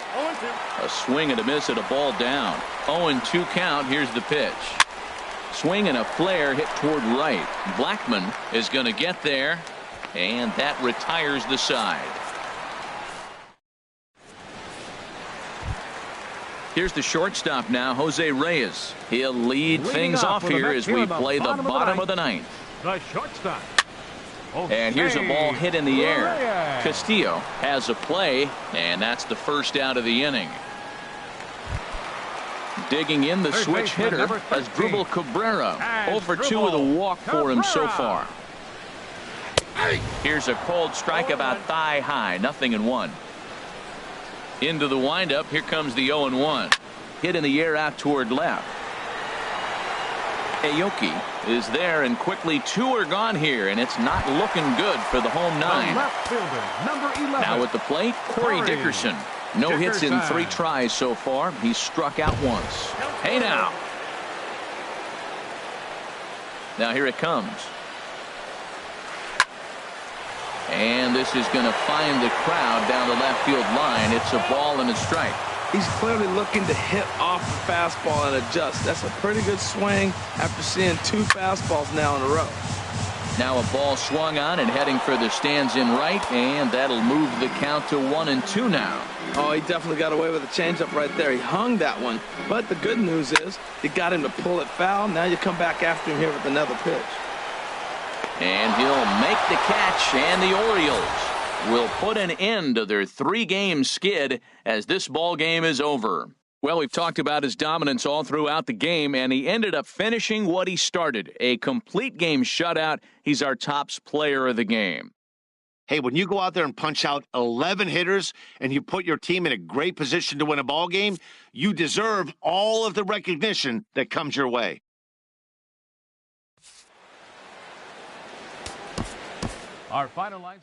A swing and a miss at a ball down. 0-2 count. Here's the pitch. Swing and a flare hit toward right. Blackman is going to get there. And that retires the side. Here's the shortstop now, Jose Reyes. He'll lead things off here as we play the bottom of the ninth. The shortstop. And here's a ball hit in the air. Reyes. Castillo has a play, and that's the first out of the inning. Digging in the Third switch baseman, hitter number as 13. Dribble Cabrera. As 0 for 2 with a walk for him so Cabrera. far. Here's a cold strike about thigh high. 0-1. Into the windup. Here comes the 0-1. Hit in the air out toward left. Aoki is there, and quickly 2 are gone here, and it's not looking good for the home The 9. left fielder, number 11. Now at the plate, Corey Corey Dickerson. No hits in Dickerson. 3 tries so far. He's struck out once. Hey now. Now here it comes. And this is going to find the crowd down the left field line. It's a ball and a strike. He's clearly looking to hit off the fastball and adjust. That's a pretty good swing after seeing 2 fastballs now in a row. Now a ball swung on and heading for the stands in right, and that'll move the count to 1-2 now. Oh, he definitely got away with a changeup right there. He hung that one. But the good news is you got him to pull it foul. Now you come back after him here with another pitch. And he'll make the catch, and the Orioles will put an end to their 3-game skid as this ball game is over. Well, we've talked about his dominance all throughout the game, and he ended up finishing what he started, a complete game shutout. He's our tops player of the game. Hey, when you go out there and punch out 11 hitters and you put your team in a great position to win a ball game, you deserve all of the recognition that comes your way. Our final line.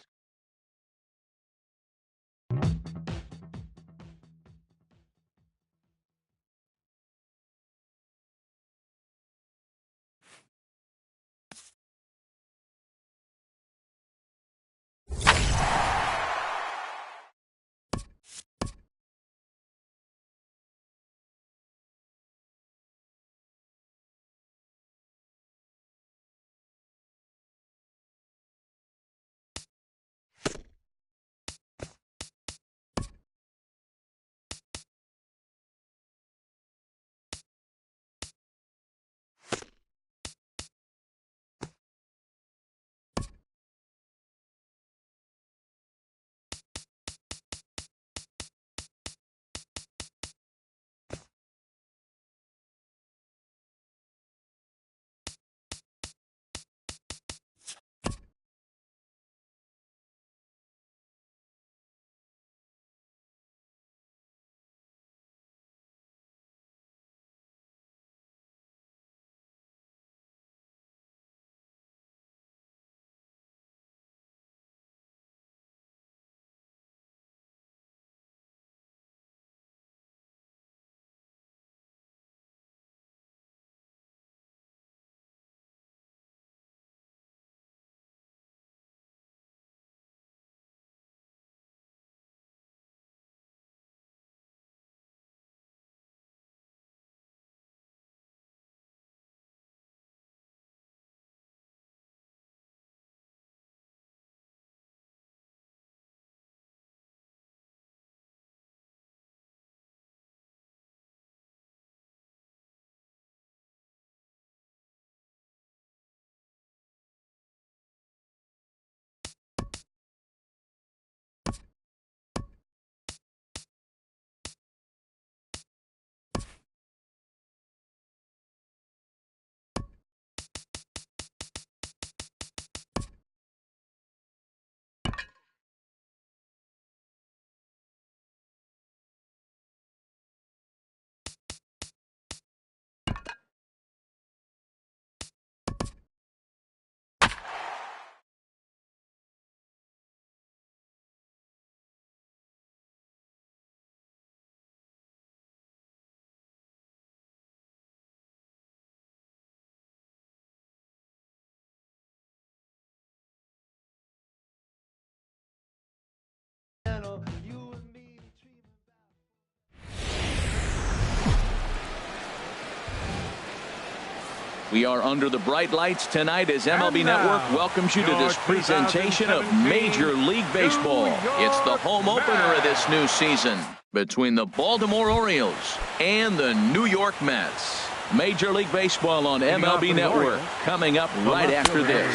We are under the bright lights tonight as MLB Network welcomes you to this presentation of Major League Baseball. It's the home opener of this new season between the Baltimore Orioles and the New York Mets. Major League Baseball on MLB Network coming up right after this.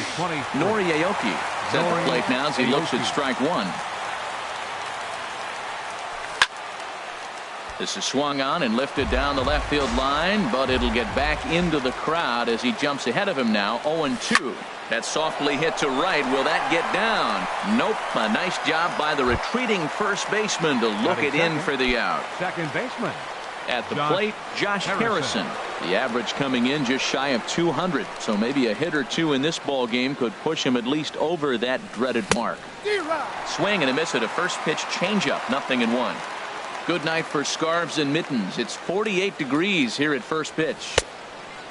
Nori Aoki is at the plate now as he looks at strike one. This is swung on and lifted down the left field line, but it'll get back into the crowd as he jumps ahead of him now. 0-2. That's softly hit to right. Will that get down? Nope. A nice job by the retreating first baseman to look it in for the out. Second baseman. At the plate, Josh Harrison. The average coming in just shy of 200, so maybe a hit or two in this ball game could push him at least over that dreaded mark. Swing and a miss at a first pitch changeup. 0-1. Good night for scarves and mittens. It's 48 degrees here at first pitch.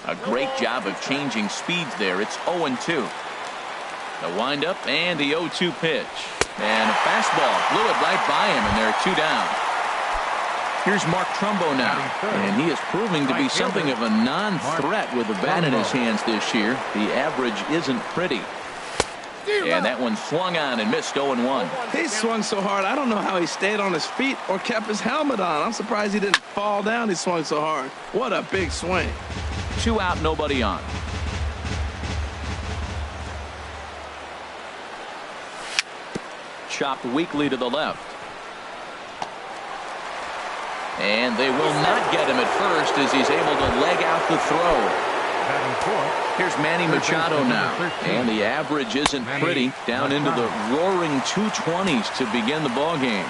A great job of changing speeds there. It's 0-2. The windup and the 0-2 pitch. And a fastball blew it right by him, and they're two down. Here's Mark Trumbo now, and he is proving to be something of a non-threat with the bat in his hands this year. The average isn't pretty. And that one swung on and missed. 0-1. He swung so hard, I don't know how he stayed on his feet or kept his helmet on. I'm surprised he didn't fall down. He swung so hard. What a big swing. 2 out, nobody on. Chopped weakly to the left. And they will not get him at first as he's able to leg out the throw. Here's Manny Machado now, and the average isn't pretty, down into the roaring 220s to begin the ball game.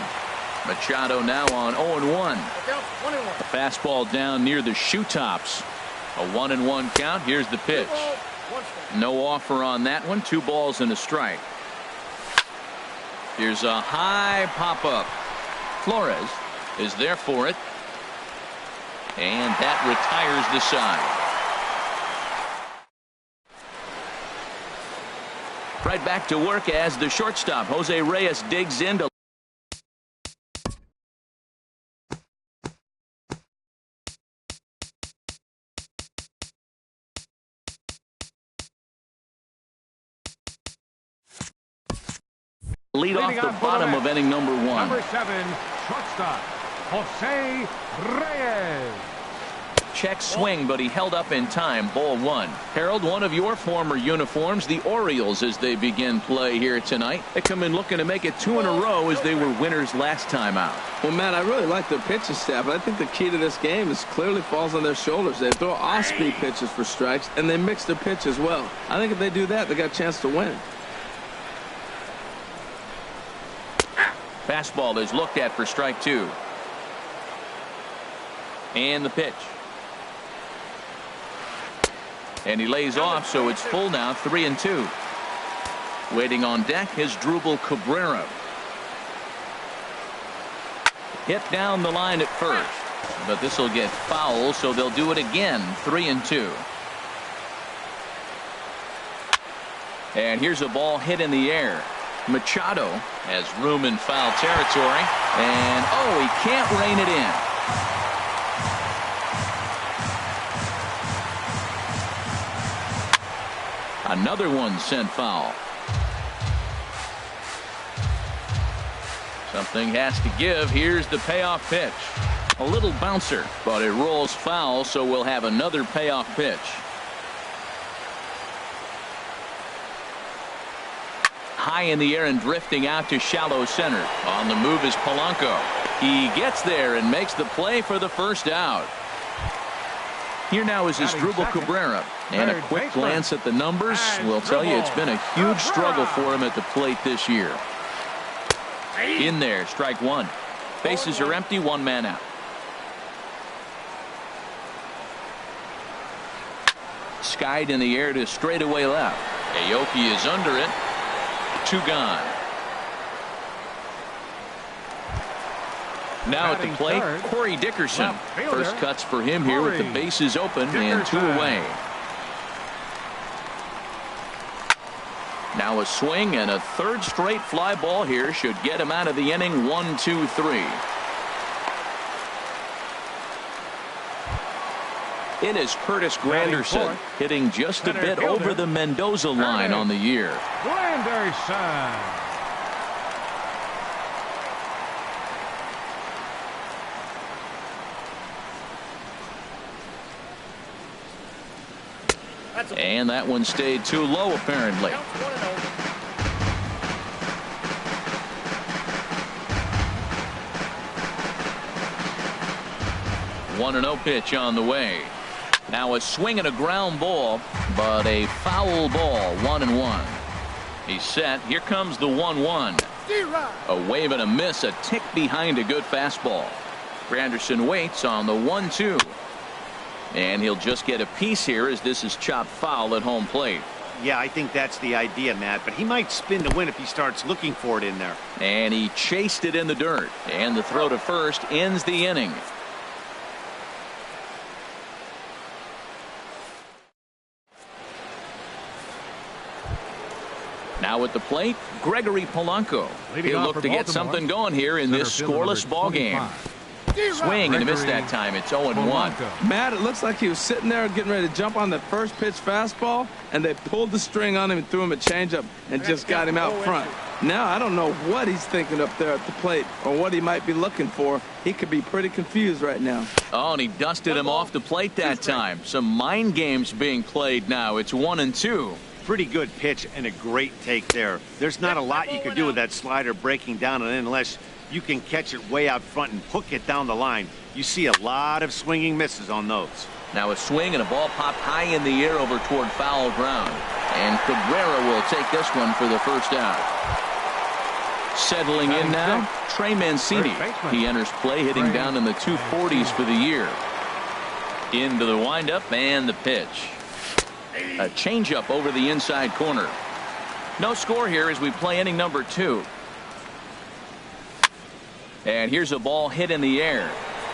Machado now on 0-1. A fastball down near the shoe tops. A 1-1 count. Here's the pitch. No offer on that one. 2 balls and a strike. Here's a high pop-up. Flores is there for it, and that retires the side. Right back to work as the shortstop, Jose Reyes, digs into. Lead off the bottom of inning number 1. Number 7, shortstop, Jose Reyes. Check swing, but he held up in time. Ball 1. Harold, one of your former uniforms, the Orioles, as they begin play here tonight. They come in looking to make it 2 in a row as they were winners last time out. Well, Matt, I really like their pitching staff, but I think the key to this game is clearly falls on their shoulders. They throw off-speed pitches for strikes, and they mix their pitch as well. I think if they do that, they got a chance to win. Fastball is looked at for strike 2. And the pitch. And he lays off, so it's full now, 3-2. Waiting on deck is Drupal Cabrera. Hit down the line at first, but this will get foul, so they'll do it again. 3-2. And here's a ball hit in the air. Machado has room in foul territory, and he can't rein it in. Another one sent foul. Something has to give. Here's the payoff pitch. A little bouncer, but it rolls foul, so we'll have another payoff pitch. High in the air and drifting out to shallow center. On the move is Polanco. He gets there and makes the play for the first out. Here now is Drupal Cabrera, and a quick glance at the numbers will tell you it's been a huge struggle for him at the plate this year. In there, strike 1. Bases are empty, 1 man out. Skied in the air to straightaway left. Aoki is under it. 2 gone. Now at the plate, Corey Dickerson. First cuts for him here with the bases open and 2 away. Now a swing and a 3rd straight fly ball here should get him out of the inning. 1-2-3. It is Curtis Granderson hitting just a bit over the Mendoza line on the year. Granderson. And that one stayed too low, apparently. 1-0 pitch on the way. Now a swing and a ground ball, but a foul ball. 1-1. He's set. Here comes the 1-1. A wave and a miss, a tick behind a good fastball. Granderson waits on the 1-2. And he'll just get a piece here as this is chopped foul at home plate. Yeah, I think that's the idea, Matt, but he might spin to win if he starts looking for it in there. And he chased it in the dirt. And the throw to first ends the inning. Now at the plate, Gregory Polanco. He'll look to get something going here in this scoreless ball game. Swing and a miss that time. It's 0-1. Matt, it looks like he was sitting there getting ready to jump on the first pitch fastball, and they pulled the string on him and threw him a changeup and just got him out front. Now I don't know what he's thinking up there at the plate or what he might be looking for. He could be pretty confused right now. Oh, and he dusted him off the plate that time. Some mind games being played now. It's 1-2. Pretty good pitch and a great take there. There's not a lot you can do with that slider breaking down and in unless you can catch it way out front and hook it down the line. You see a lot of swinging misses on those. Now a swing and a ball popped high in the air over toward foul ground. And Cabrera will take this one for the first out. Settling in now, Trey Mancini. He enters play hitting down in the 240s for the year. Into the windup and the pitch. A changeup over the inside corner. No score here as we play inning number 2. And here's a ball hit in the air.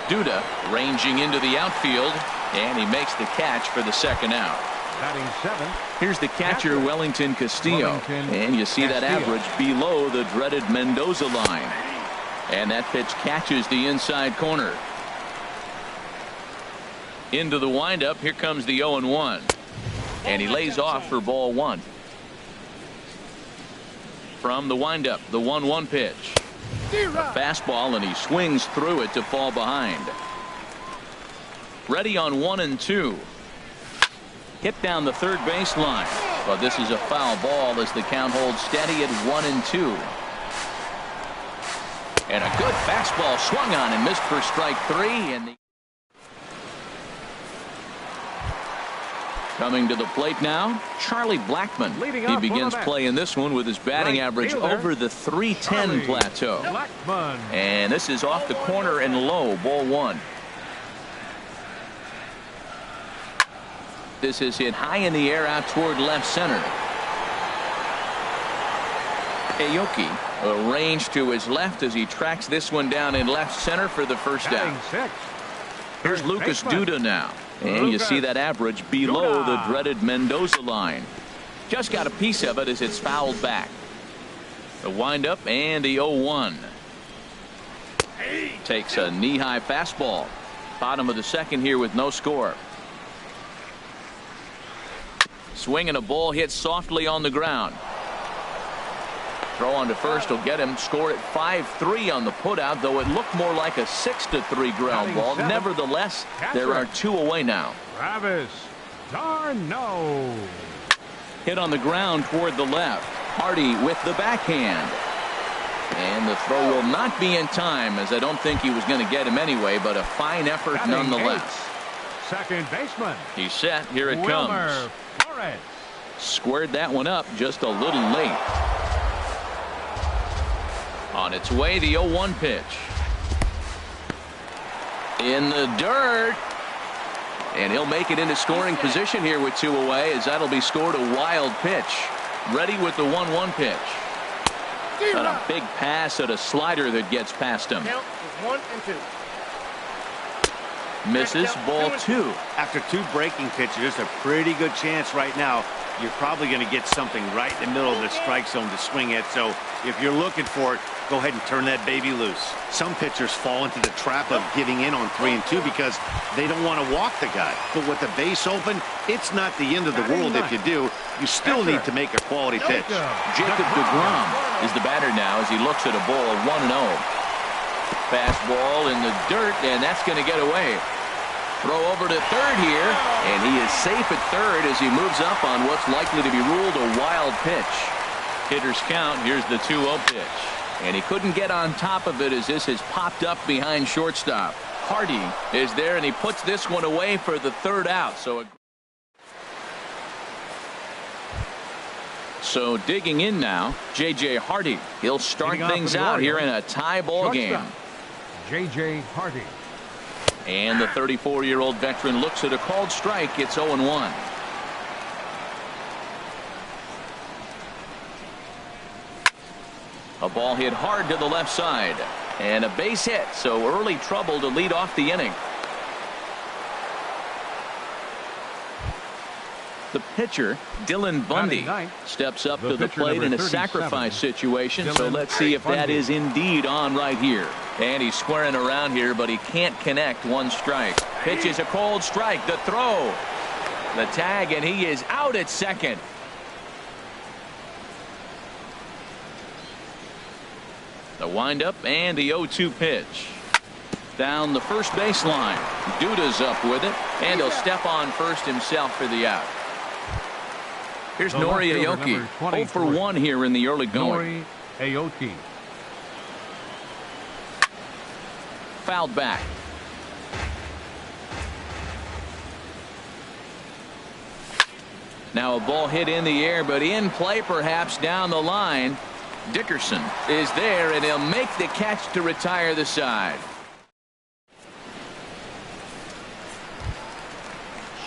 Duda ranging into the outfield, and he makes the catch for the second out. Batting 7. Here's the catcher, Wellington Castillo. And you see that average below the dreaded Mendoza line. And that pitch catches the inside corner. Into the windup. Here comes the 0-1. And he lays off for ball 1. From the windup, the 1-1 pitch. A fastball, and he swings through it to fall behind. Ready on 1-2. Hit down the third baseline. But this is a foul ball as the count holds steady at 1-2. And a good fastball swung on and missed for strike 3. And coming to the plate now, Charlie Blackmon. He begins playing this one with his batting average over the 310 plateau. And this is off the corner and low, ball 1. This is hit high in the air out toward left center. Aoki arranged to his left as he tracks this one down in left center for the first out. Here's Lucas Duda now. And you see that average below the dreaded Mendoza line. Just got a piece of it as it's fouled back. The windup and the 0-1. Takes a knee-high fastball. Bottom of the second here with no score. Swing and a ball hit softly on the ground. Throw on to first will get him. Score at 5-3 on the putout, though it looked more like a 6-3 ground ball. Nevertheless, there are 2 away now. Travis d'Arnaud. Hit on the ground toward the left. Hardy with the backhand. And the throw will not be in time, as I don't think he was going to get him anyway, but a fine effort nonetheless. Second baseman. He's set. Here it comes. Squared that one up just a little late. On its way, the 0-1 pitch. In the dirt. And he'll make it into scoring position here with 2 away, as that'll be scored a wild pitch. Ready with the 1-1 pitch. But a big pass at a slider that gets past him. Count is 1-2. Misses, ball 2. After 2 breaking pitches, there's a pretty good chance right now you're probably going to get something right in the middle of the strike zone to swing at. So if you're looking for it, go ahead and turn that baby loose. Some pitchers fall into the trap of giving in on 3 and 2 because they don't want to walk the guy. But with the base open, it's not the end of the world if you do. You still need to make a quality pitch. Jacob deGrom is the batter now as he looks at a ball 1-0. Fastball in the dirt, and that's going to get away. Throw over to third here, and he is safe at third as he moves up on what's likely to be ruled a wild pitch. Hitters count. Here's the 2-0 pitch. And he couldn't get on top of it as this has popped up behind shortstop. Hardy is there, and he puts this one away for the 3rd out. So digging in now, J.J. Hardy. He'll start things out here in a tie ball game. J.J. Hardy. And the 34-year-old veteran looks at a called strike. It's 0-1. A ball hit hard to the left side. And a base hit, so early trouble to lead off the inning. The pitcher, Dylan Bundy, steps up to the plate in a sacrifice situation. So let's see if that is indeed on right here. And he's squaring around here, but he can't connect. 1 strike. Pitch is a cold strike. The throw. The tag, and he is out at second. The windup and the 0-2 pitch. Down the first baseline. Duda's up with it, and he'll step on first himself for the out. Here's Nori Aoki, 0 for 1 here in the early going. Nori Aoki. Fouled back. Now a ball hit in the air, but in play perhaps down the line. Dickerson is there, and he'll make the catch to retire the side.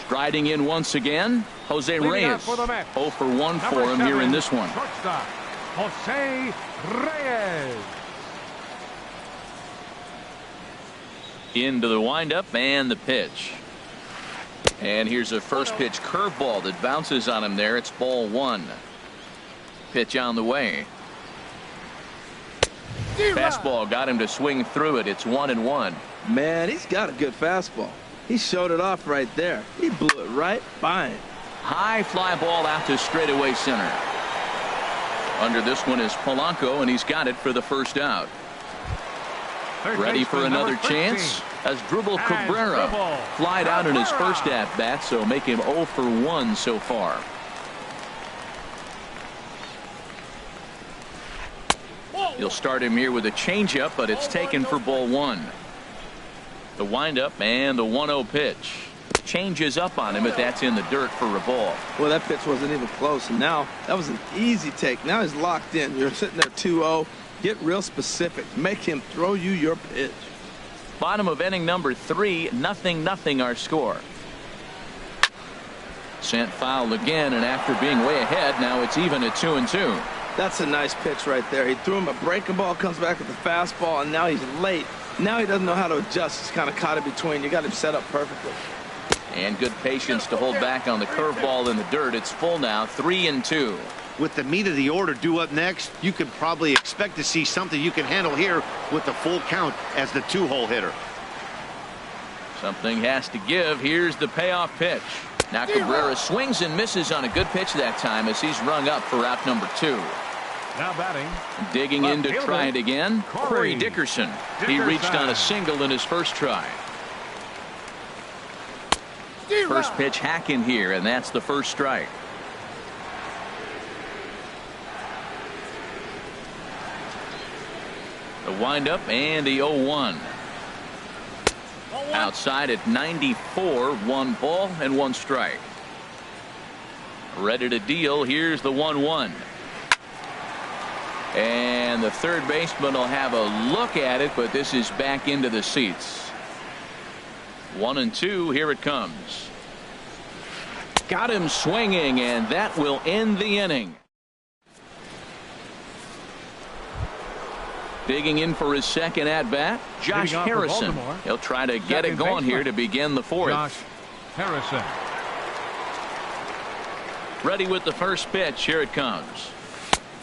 Striding in once again, Jose Reyes. 0 for 1 for him here in this one. Shortstop, Jose Reyes. Into the windup and the pitch. And here's a first pitch curveball that bounces on him there. It's ball 1. Pitch on the way. Fastball got him to swing through it. It's 1-1. Man, he's got a good fastball. He showed it off right there. He blew it right by him. High fly ball out to straightaway center. Under this one is Polanco, and he's got it for the 1st out. Ready for another chance as Dribble Cabrera flied out in his first at bat, so make him 0 for 1 so far. You'll start him here with a changeup, but it's taken for ball 1. The windup and the 1-0 pitch. Changes up on him, but that's in the dirt for a ball. Well, that pitch wasn't even close, and now that was an easy take. Now he's locked in. You're sitting there 2-0. Get real specific. Make him throw you your pitch. Bottom of inning number 3, 0-0 our score. Sent foul again, and after being way ahead, now it's even at 2-2. That's a nice pitch right there. He threw him a breaking ball, comes back with the fastball, and now he's late. Now he doesn't know how to adjust. He's kind of caught in between. You got him set up perfectly. And good patience to hold back on the curveball in the dirt. It's full now, 3-2. With the meat of the order due up next, you could probably expect to see something you can handle here with the full count as the 2-hole hitter. Something has to give. Here's the payoff pitch. Now Cabrera swings and misses on a good pitch that time as he's rung up for out number 2. Now batting. Digging in to try it again, Corey Dickerson. He reached on a single in his first try. First pitch hack in here, and that's the 1st strike. The windup and the 0-1. Outside at 94, 1 ball and 1 strike. Ready to deal. Here's the 1-1. And the third baseman will have a look at it, but this is back into the seats. 1-2. Here it comes. Got him swinging, and that will end the inning. Digging in for his second at-bat, Josh Harrison. He'll try to get it going here to begin the fourth. Josh Harrison. Ready with the first pitch. Here it comes.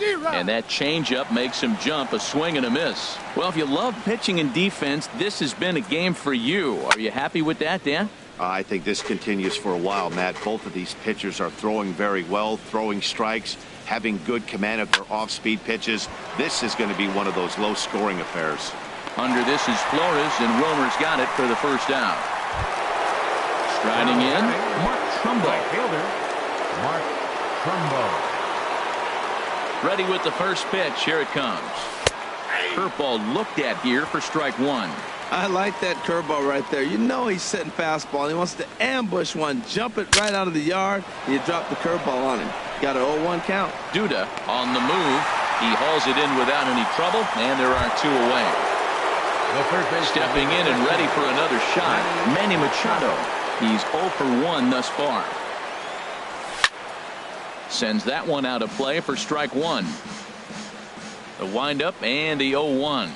And that changeup makes him jump. A swing and a miss. Well, if you love pitching and defense, this has been a game for you. Are you happy with that, Dan? I think this continues for a while, Matt. Both of these pitchers are throwing very well, throwing strikes, having good command of their off-speed pitches. This is going to be one of those low-scoring affairs. Under this is Flores, and Romer's got it for the first out. Striding in, Mark Trumbo. Right fielder, Mark Trumbo. Ready with the first pitch. Here it comes. Curveball looked at here for strike one. I like that curveball right there. You know he's setting fastball, and he wants to ambush one, jump it right out of the yard, and you drop the curveball on him. Got an 0-1 count. Duda on the move. He hauls it in without any trouble, and there are two away. Stepping in and ready for another shot, Manny Machado. He's 0 for 1 thus far. Sends that one out of play for strike one. The windup and the 0-1.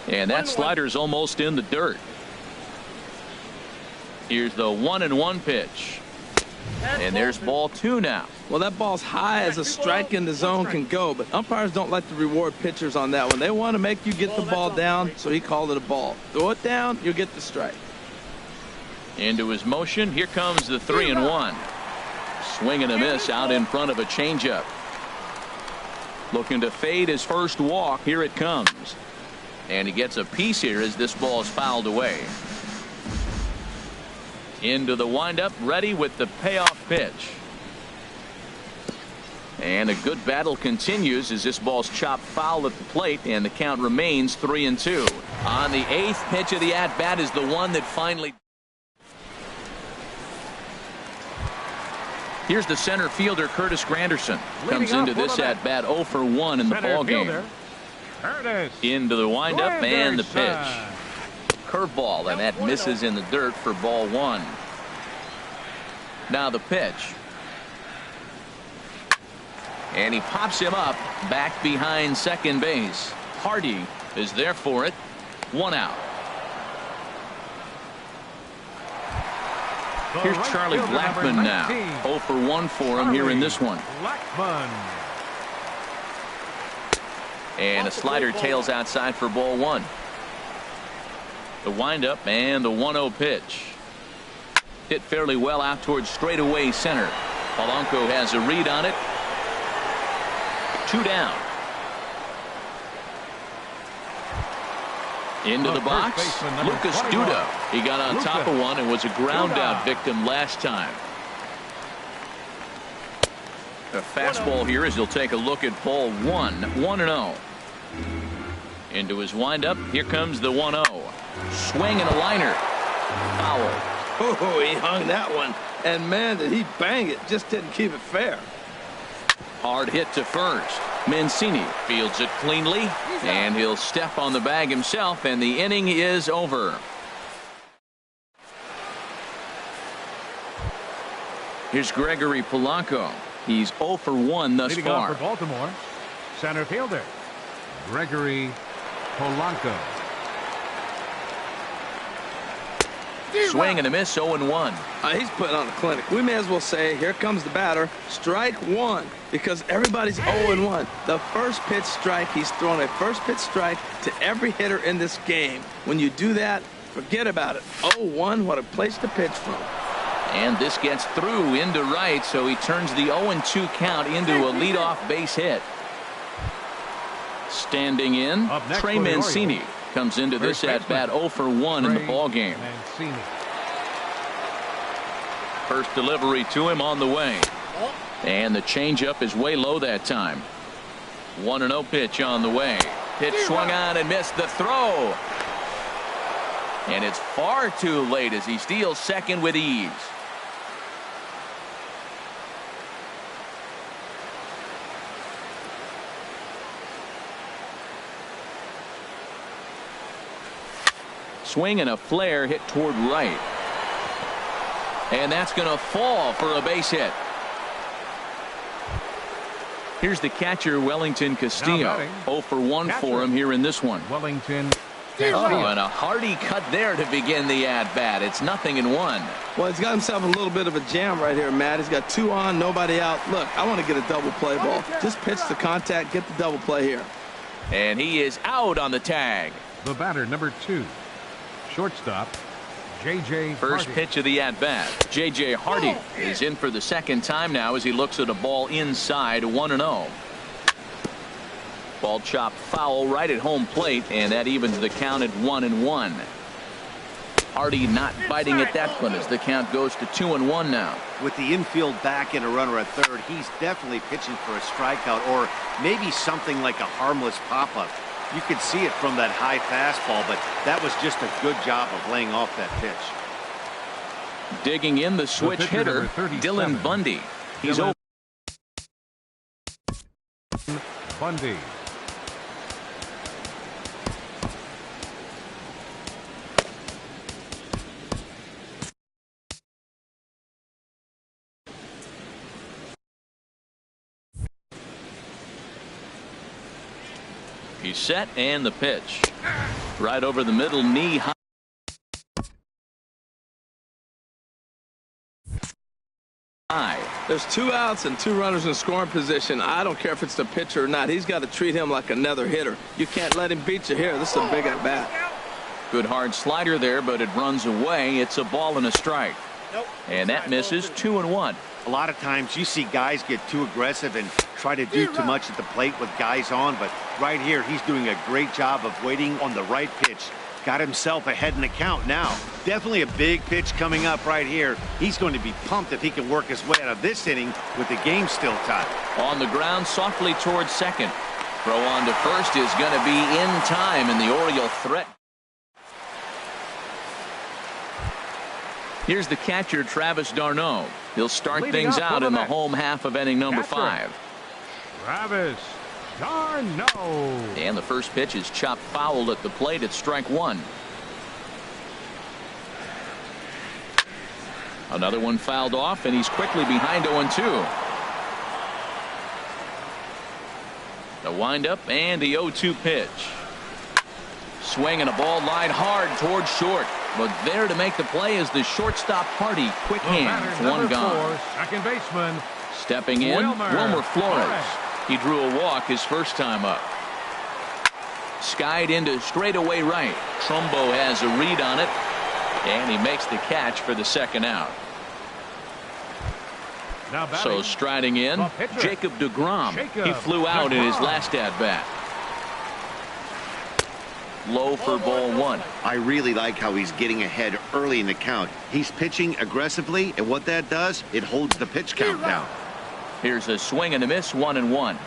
And that slider's almost in the dirt. Here's the 1-1 pitch. And there's ball two now. Well, that ball's high as a strike in the zone can go, but umpires don't like to reward pitchers on that one. They want to make you get the ball down, so he called it a ball. Throw it down, you'll get the strike. Into his motion. Here comes the 3-1. Swing and a miss out in front of a changeup. Looking to fade his first walk. Here it comes. And he gets a piece here as this ball is fouled away. Into the windup, ready with the payoff pitch. And a good battle continues as this ball's chopped foul at the plate, and the count remains 3-2. On the eighth pitch of the at-bat is the one that finally. Here's the center fielder, Curtis Granderson. Comes into this at-bat 0 for 1 in the ball game. Into the windup and the pitch. Curveball, and that misses in the dirt for ball one. Now the pitch. And he pops him up back behind second base. Hardy is there for it. One out. Here's Charlie Blackmon now. 0 for 1 for him here in this one. And a slider tails outside for ball one. The windup and the 1-0 pitch. Hit fairly well out towards straightaway center. Polanco has a read on it. 2 down. Into the box, Lucas Duda. He got on top of one and was a ground out victim last time. A fastball here as he'll take a look at ball one. 1-0. Into his windup. Here comes the 1-0. Swing and a liner. Foul. Oh, he hung that one. And man, did he bang it. Just didn't keep it fair. Hard hit to first. Mancini fields it cleanly, and he'll step on the bag himself, and the inning is over. Here's Gregory Polanco. He's 0 for 1 thus far. For Baltimore, center fielder Gregory Polanco. Swing and a miss, 0-1. He's putting on a clinic. We may as well say, here comes the batter. Strike one, because everybody's 0-1. The first pitch strike, he's thrown a first pitch strike to every hitter in this game. When you do that, forget about it. 0-1, what a place to pitch from. And this gets through into right, so he turns the 0-2 count into a leadoff base hit. Standing in, Trey Mancini comes into this at-bat 0 for 1 in the ball game. First delivery to him on the way. And the changeup is way low that time. 1-0 pitch on the way. Pitch swung on and missed the throw. And it's far too late as he steals second with ease. Swing and a flare hit toward right. And that's going to fall for a base hit. Here's the catcher, Wellington Castillo. 0 for 1 for him here in this one. Wellington. Oh, and a hearty cut there to begin the at-bat. It's 0-1. Well, he's got himself a little bit of a jam right here, Matt. He's got 2 on, nobody out. Look, I want to get a double play ball. Just pitch the contact, get the double play here. And he is out on the tag. The batter, number 2. Shortstop, J.J. First pitch of the at-bat. J.J. Hardy is in for the second time now as he looks at a ball inside, 1-0. Ball chopped foul right at home plate, and that evens the count at 1-1. Hardy not biting at that one as the count goes to 2-1 now. With the infield back and a runner at third, he's definitely pitching for a strikeout or maybe something like a harmless pop-up. You could see it from that high fastball, but that was just a good job of laying off that pitch. Digging in the switch hitter, Dylan Bundy. He's over. Bundy. He's set, and the pitch. Right over the middle, knee high. There's 2 outs and 2 runners in scoring position. I don't care if it's the pitcher or not. He's got to treat him like another hitter. You can't let him beat you here. This is a big at-bat. Good hard slider there, but it runs away. It's a ball and a strike. And that misses, 2-1. A lot of times you see guys get too aggressive and try to do too much at the plate with guys on, but right here he's doing a great job of waiting on the right pitch. Got himself ahead in the count now. Definitely a big pitch coming up right here. He's going to be pumped if he can work his way out of this inning with the game still tied. On the ground, softly towards second. Throw on to first is going to be in time, and the Oriole threat. Here's the catcher, Travis d'Arnaud. He'll start things out in the home half of inning number 5. Travis d'Arnaud. And the first pitch is chopped foul at the plate at strike 1. Another one fouled off, and he's quickly behind 0-2. The windup and the 0-2 pitch. Swinging a ball line hard towards short. But there to make the play is the shortstop Hardy. Quick hands, 1 gone. 4, second baseman. Stepping in, Wilmer Flores. He drew a walk his first time up. Skied into straightaway right. Trumbo has a read on it, and he makes the catch for the second out. So striding in, Jacob deGrom. He flew out in his last at-bat. Low for ball 1. I really like how he's getting ahead early in the count. He's pitching aggressively, and what that does, it holds the pitch count down. Here's a swing and a miss, 1-1.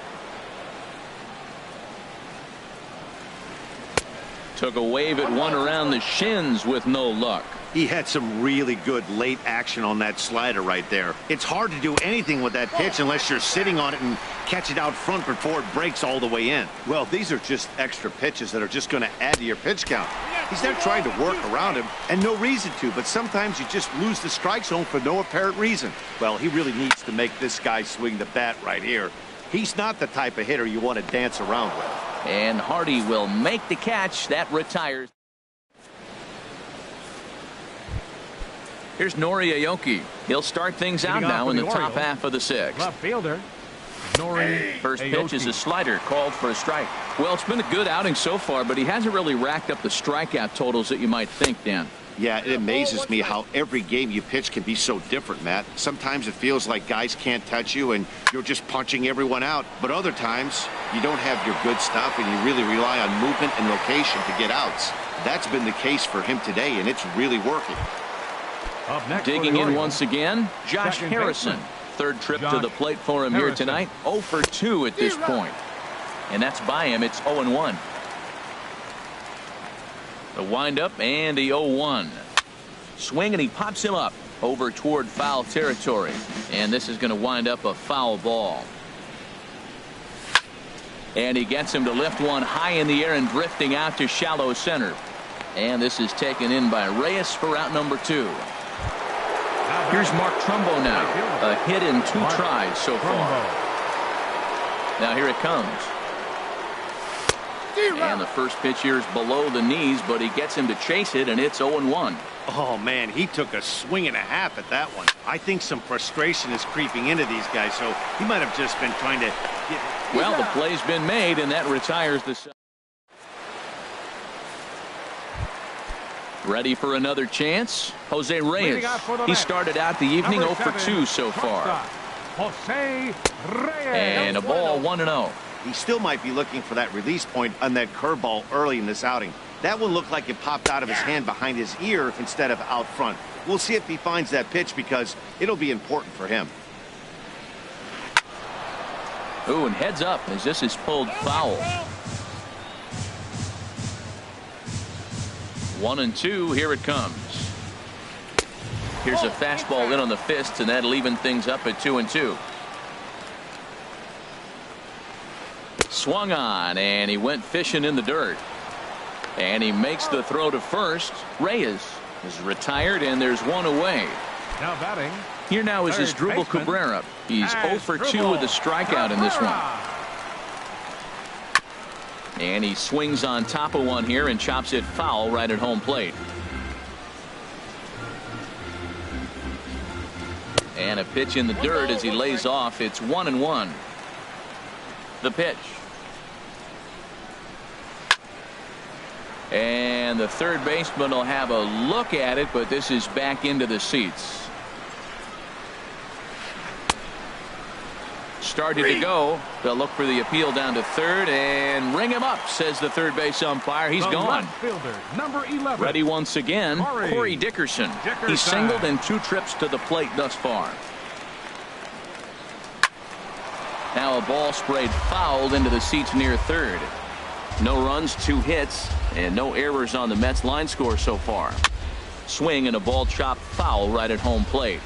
Took a wave at one around the shins with no luck. He had some really good late action on that slider right there. It's hard to do anything with that pitch unless you're sitting on it and catch it out front before it breaks all the way in. Well, these are just extra pitches that are just going to add to your pitch count. He's not trying to work around him, and no reason to, but sometimes you just lose the strike zone for no apparent reason. Well, he really needs to make this guy swing the bat right here. He's not the type of hitter you want to dance around with. And Hardy will make the catch. That retires. Here's Nori Aoki. He'll start things out now in the top half of the 6th. Left fielder, Nori First pitch is a slider called for a strike. Well, it's been a good outing so far, but he hasn't really racked up the strikeout totals that you might think, Dan. Yeah, it amazes me how every game you pitch can be so different, Matt. Sometimes it feels like guys can't touch you and you're just punching everyone out. But other times, you don't have your good stuff and you really rely on movement and location to get outs. That's been the case for him today, and it's really working. Up next, digging in once again, Josh Harrison. Third trip to the plate for him here tonight. 0 for 2 at this point. And that's by him. It's 0-1. The windup and the 0-1. Swing, and he pops him up over toward foul territory. And this is going to wind up a foul ball. And he gets him to lift one high in the air and drifting out to shallow center. And this is taken in by Reyes for out number 2. Here's Mark Trumbo now. A hit in 2 tries so far. Now here it comes. And the first pitch here is below the knees, but he gets him to chase it, and it's 0-1. Oh, man, he took a swing and a half at that one. I think some frustration is creeping into these guys, so he might have just been trying to get... Well, the play's been made, and that retires the... Ready for another chance? Jose Reyes. He started out the evening 0 for 2 so far. Jose Reyes. And a ball 1-0. He still might be looking for that release point on that curveball early in this outing. That one looked like it popped out of his hand behind his ear instead of out front. We'll see if he finds that pitch because it'll be important for him. Ooh, and heads up as this is pulled foul. 1-2, here it comes. Here's a fastball in on the fist, and that'll even things up at 2-2. Swung on, and he went fishing in the dirt. And he makes the throw to first. Reyes is retired, and there's one away. Now batting. Here now is Asdrubal Cabrera. He's 0 for 2 with a strikeout in this one. And he swings on top of one here and chops it foul right at home plate. And a pitch in the dirt as he lays off. It's 1-1. The pitch. And the third baseman will have a look at it, but this is back into the seats. Started to go. They'll look for the appeal down to third and ring him up, says the third base umpire. He's gone. Left fielder, number 11. Ready once again, Corey Dickerson. He's singled in 2 trips to the plate thus far. Now a ball sprayed fouled into the seats near third. No runs, 2 hits, and no errors on the Mets line score so far. Swing and a ball chopped foul right at home plate.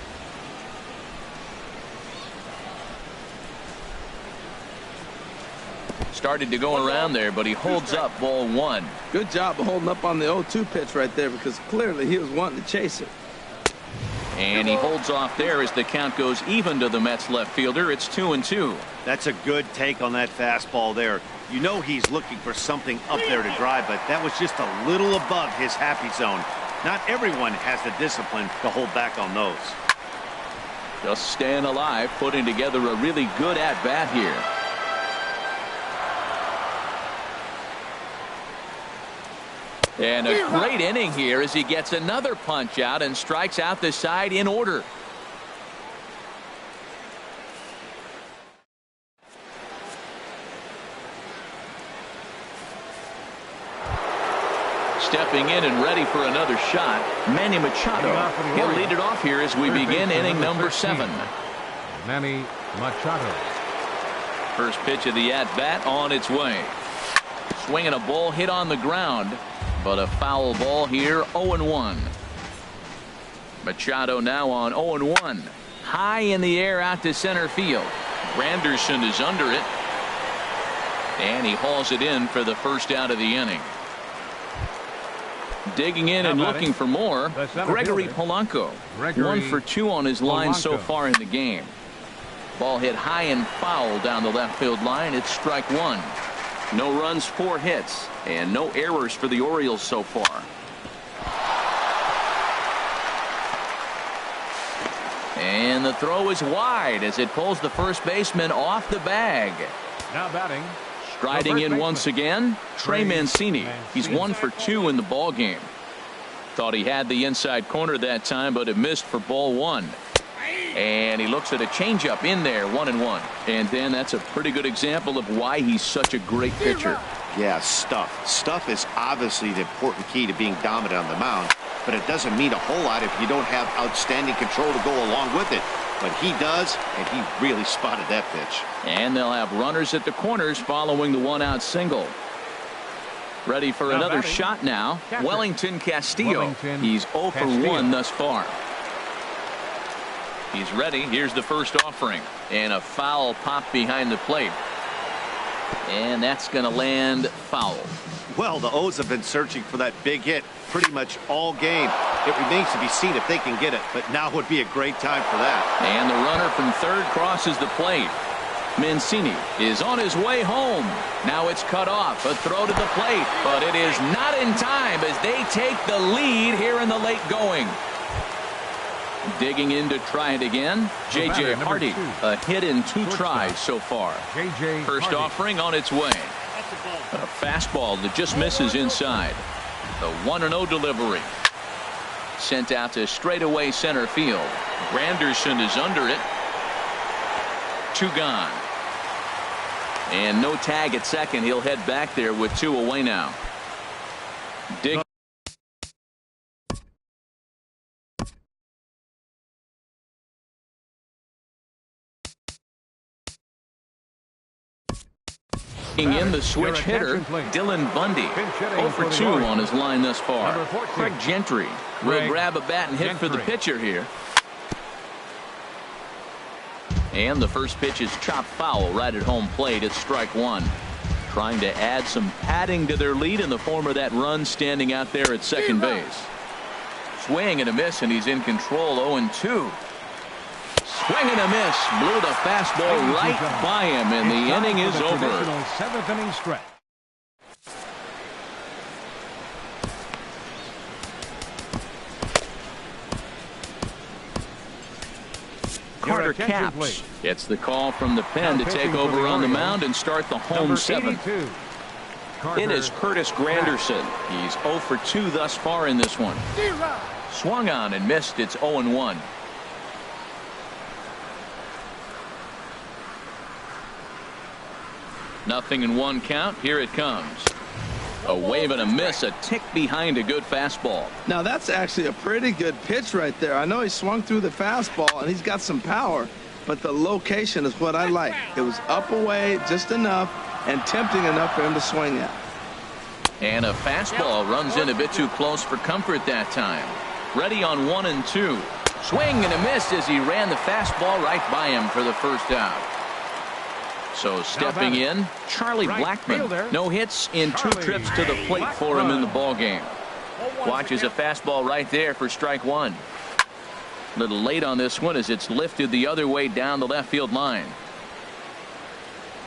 Started to go around there, but he holds up ball 1. Good job of holding up on the 0-2 pitch right there because clearly he was wanting to chase it. And he holds off there as the count goes even to the Mets left fielder. It's 2-2. That's a good take on that fastball there. You know he's looking for something up there to drive, but that was just a little above his happy zone. Not everyone has the discipline to hold back on those. Just staying alive, putting together a really good at-bat here. And a great inning here as he gets another punch out and strikes out the side in order. Stepping in and ready for another shot, Manny Machado. He'll lead it off here as we begin inning number 7. Manny Machado. First pitch of the at-bat on its way. Swinging a ball hit on the ground, but a foul ball here, 0-1. Machado now on 0-1. High in the air out to center field. Granderson is under it. And he hauls it in for the first out of the inning. Digging in and looking for more, Gregory Polanco. 1 for 2 on his line so far in the game. Ball hit high and foul down the left field line. It's strike 1. No runs, 4 hits, and no errors for the Orioles so far. And the throw is wide as it pulls the first baseman off the bag. Now batting. Striding in once again, Trey Mancini. He's 1 for 2 in the ball game. Thought he had the inside corner that time, but it missed for ball 1. And he looks at a changeup in there, 1-1. And then that's a pretty good example of why he's such a great pitcher. Yeah, stuff. Stuff is obviously the important key to being dominant on the mound, but it doesn't mean a whole lot if you don't have outstanding control to go along with it. But he does, and he really spotted that pitch. And they'll have runners at the corners following the 1-out single. Ready for another shot now. Wellington Castillo. He's 0 for 1 thus far. He's ready. Here's the first offering. And a foul pop behind the plate. And that's going to land foul. Well, the O's have been searching for that big hit pretty much all game. It remains to be seen if they can get it, but now would be a great time for that. And the runner from third crosses the plate. Mancini is on his way home. Now it's cut off. A throw to the plate, but it is not in time as they take the lead here in the late going. Digging in to try it again. J.J. Hardy, a hit in 2 tries so far. First offering on its way. A fastball that just misses inside. The 1-0 delivery. Sent out to straightaway center field. Granderson is under it. 2 gone. And no tag at second. He'll head back there with 2 away now. Digging in the switch hitter, Dylan Bundy. 0 for 2 on his line thus far. Craig Gentry will grab a bat and hit for the pitcher here. And the first pitch is chopped foul right at home plate. It's strike 1. Trying to add some padding to their lead in the form of that run standing out there at second base. Swing and a miss, and he's in control. 0-2. Swing and a miss. Blew the fastball right by him, and the inning is over. 7th inning stretch. Carter Capps gets the call from the pen to take over on the mound and start the home 7th. It is Curtis Granderson. He's 0 for 2 thus far in this one. Swung on and missed. It's 0-1. Nothing in 1 count. Here it comes. A wave and a miss, a tick behind a good fastball. Now that's actually a pretty good pitch right there. I know he swung through the fastball and he's got some power, but the location is what I like. It was up away just enough and tempting enough for him to swing at. And a fastball runs in a bit too close for comfort that time. Ready on 1-2. Swing and a miss as he ran the fastball right by him for the first out. So stepping in, Charlie Blackmon. No hits in 2 trips to the plate for him in the ballgame. Watches a fastball right there for strike 1. A little late on this one as it's lifted the other way down the left field line.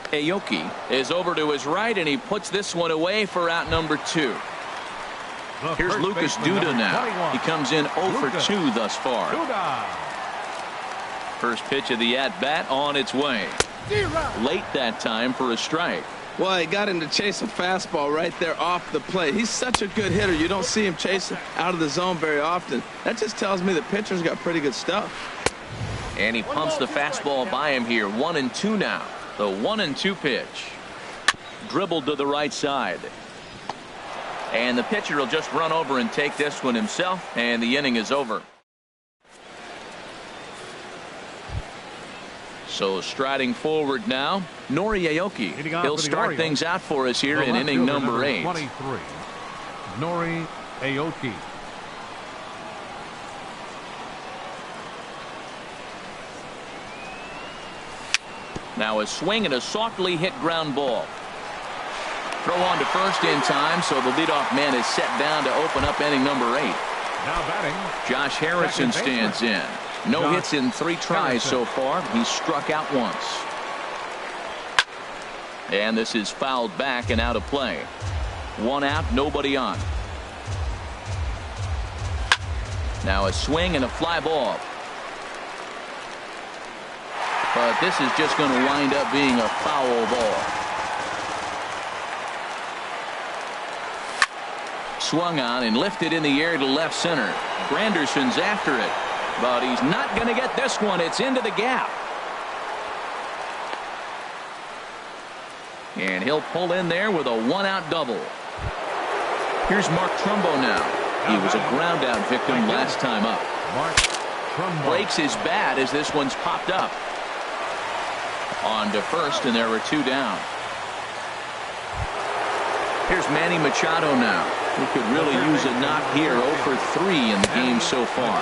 Aoki is over to his right, and he puts this one away for out number 2. Here's Lucas Duda now. He comes in 0 for 2 thus far. First pitch of the at-bat on its way. Late that time for a strike. Well, he got him to chase a fastball right there off the plate. He's such a good hitter. You don't see him chase out of the zone very often. That just tells me the pitcher's got pretty good stuff. And he pumps the fastball by him here. 1-2 now. The 1-2 pitch. Dribbled to the right side. And the pitcher will just run over and take this one himself, and the inning is over. So striding forward now, Nori Aoki. He'll start things out for us here in inning number 8. 23, Nori Aoki. Now a swing and a softly hit ground ball. Throw on to first in time, so the leadoff man is set down to open up inning number 8. Now batting, Josh Harrison stands in. No hits in 3 tries so far. He's struck out once. And this is fouled back and out of play. 1 out, nobody on. Now a swing and a fly ball. But this is just going to wind up being a foul ball. Swung on and lifted in the air to left center. Granderson's after it. But he's not going to get this one. It's into the gap. And he'll pull in there with a 1-out double. Here's Mark Trumbo now. He was a ground-out victim last time up. Breaks his bat as this one's popped up. On to first, and there were 2 down. Here's Manny Machado now. He could really use a knock here. 0 for 3 in the game so far.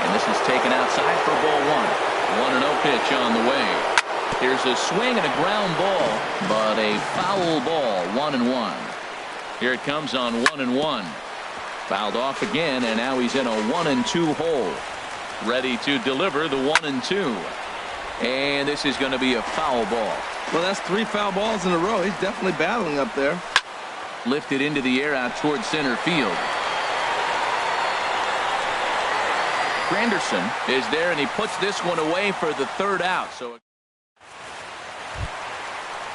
And this is taken outside for ball 1. 1-0 pitch on the way. Here's a swing and a ground ball, but a foul ball. 1-1. Here it comes on 1-1. Fouled off again, and now he's in a 1-2 hole. Ready to deliver the 1-2. And this is going to be a foul ball. Well, that's 3 foul balls in a row. He's definitely battling up there. Lifted into the air out towards center field. Granderson is there, and he puts this one away for the 3rd out. So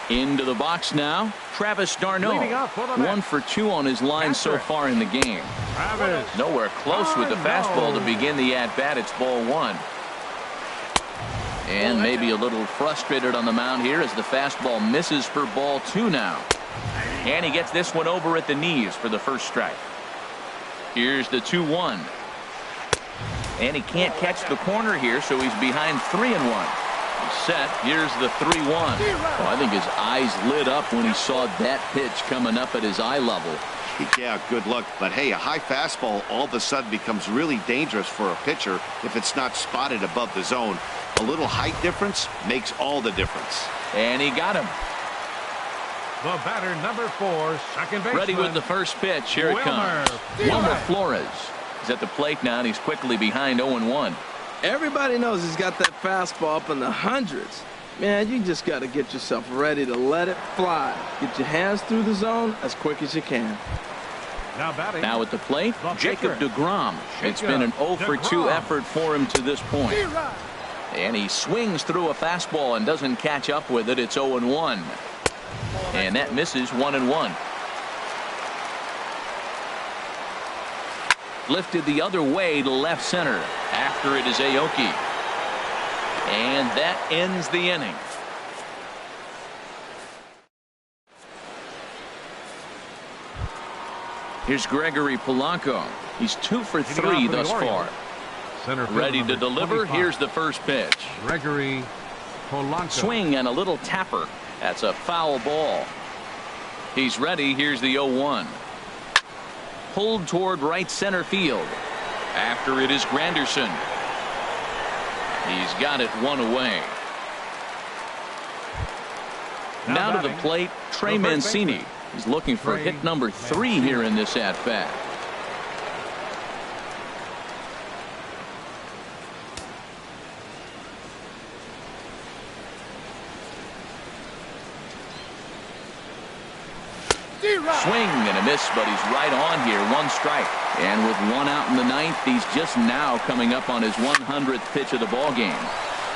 into the box now, Travis d'Arnaud. 1 for 2 on his line so far in the game. Nowhere close with the fastball to begin the at-bat. It's ball 1. And maybe a little frustrated on the mound here as the fastball misses for ball 2 now. And he gets this one over at the knees for the first strike. Here's the 2-1. And he can't catch the corner here, so he's behind 3-1. He's set. Here's the 3-1. Oh, I think his eyes lit up when he saw that pitch coming up at his eye level. Yeah, good luck. But hey, a high fastball all of a sudden becomes really dangerous for a pitcher if it's not spotted above the zone. A little height difference makes all the difference. And he got him. The batter, number 4, second baseman. Ready with the first pitch. Here it comes. Wilmer Flores is at the plate now, and he's quickly behind 0-1. Everybody knows he's got that fastball up in the hundreds. Man, you just got to get yourself ready to let it fly. Get your hands through the zone as quick as you can. Now at the plate, Jacob deGrom. It's been an 0 for 2 effort for him to this point. And he swings through a fastball and doesn't catch up with it. It's 0-1. And that misses 1-1. Lifted the other way to left center. After it is Aoki. And that ends the inning. Here's Gregory Polanco. He's 2 for 3 thus far. Ready to deliver. Here's the first pitch. Gregory Polanco. Swing and a little tapper. That's a foul ball. He's ready. Here's the 0-1. Pulled toward right center field. After it is Granderson. He's got it 1 away. Now to the plate, Trey Mancini. He's looking for hit number 3 here in this at-bat. Swing and a miss, but he's right on here. 1 strike. And with 1 out in the 9th, he's just now coming up on his 100th pitch of the ball game.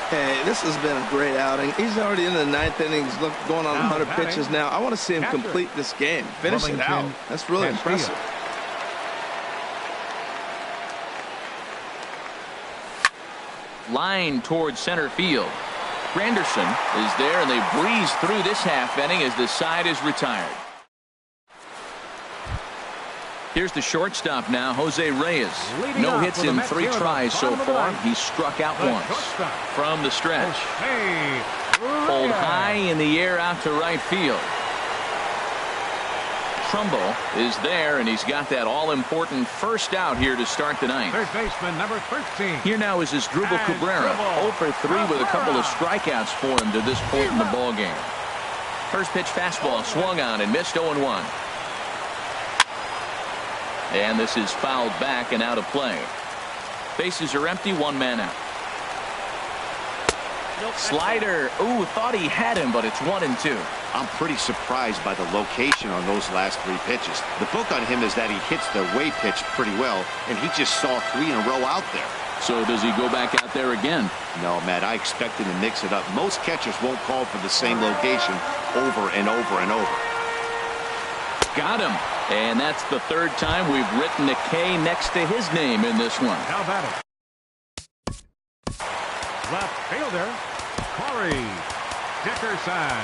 Hey, this has been a great outing. He's already in the 9th inning. He's going on 100 pitches now. I want to see him complete this game. Finish it out. That's really impressive. Line towards center field. Granderson is there, and they breeze through this half inning as the side is retired. Here's the shortstop now, Jose Reyes. No hits in 3 tries so far. He's struck out once. From the stretch. Pulled high in the air out to right field. Trumbo is there, and he's got that all-important first out here to start the 9th. Third baseman, number 13. Here now is Asdrubal Cabrera. 0 for 3 with a couple of strikeouts for him to this point in the ball game. First pitch fastball swung on and missed 0-1. And this is fouled back and out of play. Bases are empty, 1 man out. Slider. Ooh, thought he had him, but it's 1-2. I'm pretty surprised by the location on those last 3 pitches. The book on him is that he hits the way pitch pretty well, and he just saw 3 in a row out there. So does he go back out there again? No, Matt, I expect him to mix it up. Most catchers won't call for the same location over and over and over. Got him. And that's the 3rd time we've written a K next to his name in this one. How about it? Left fielder, Corey Dickerson.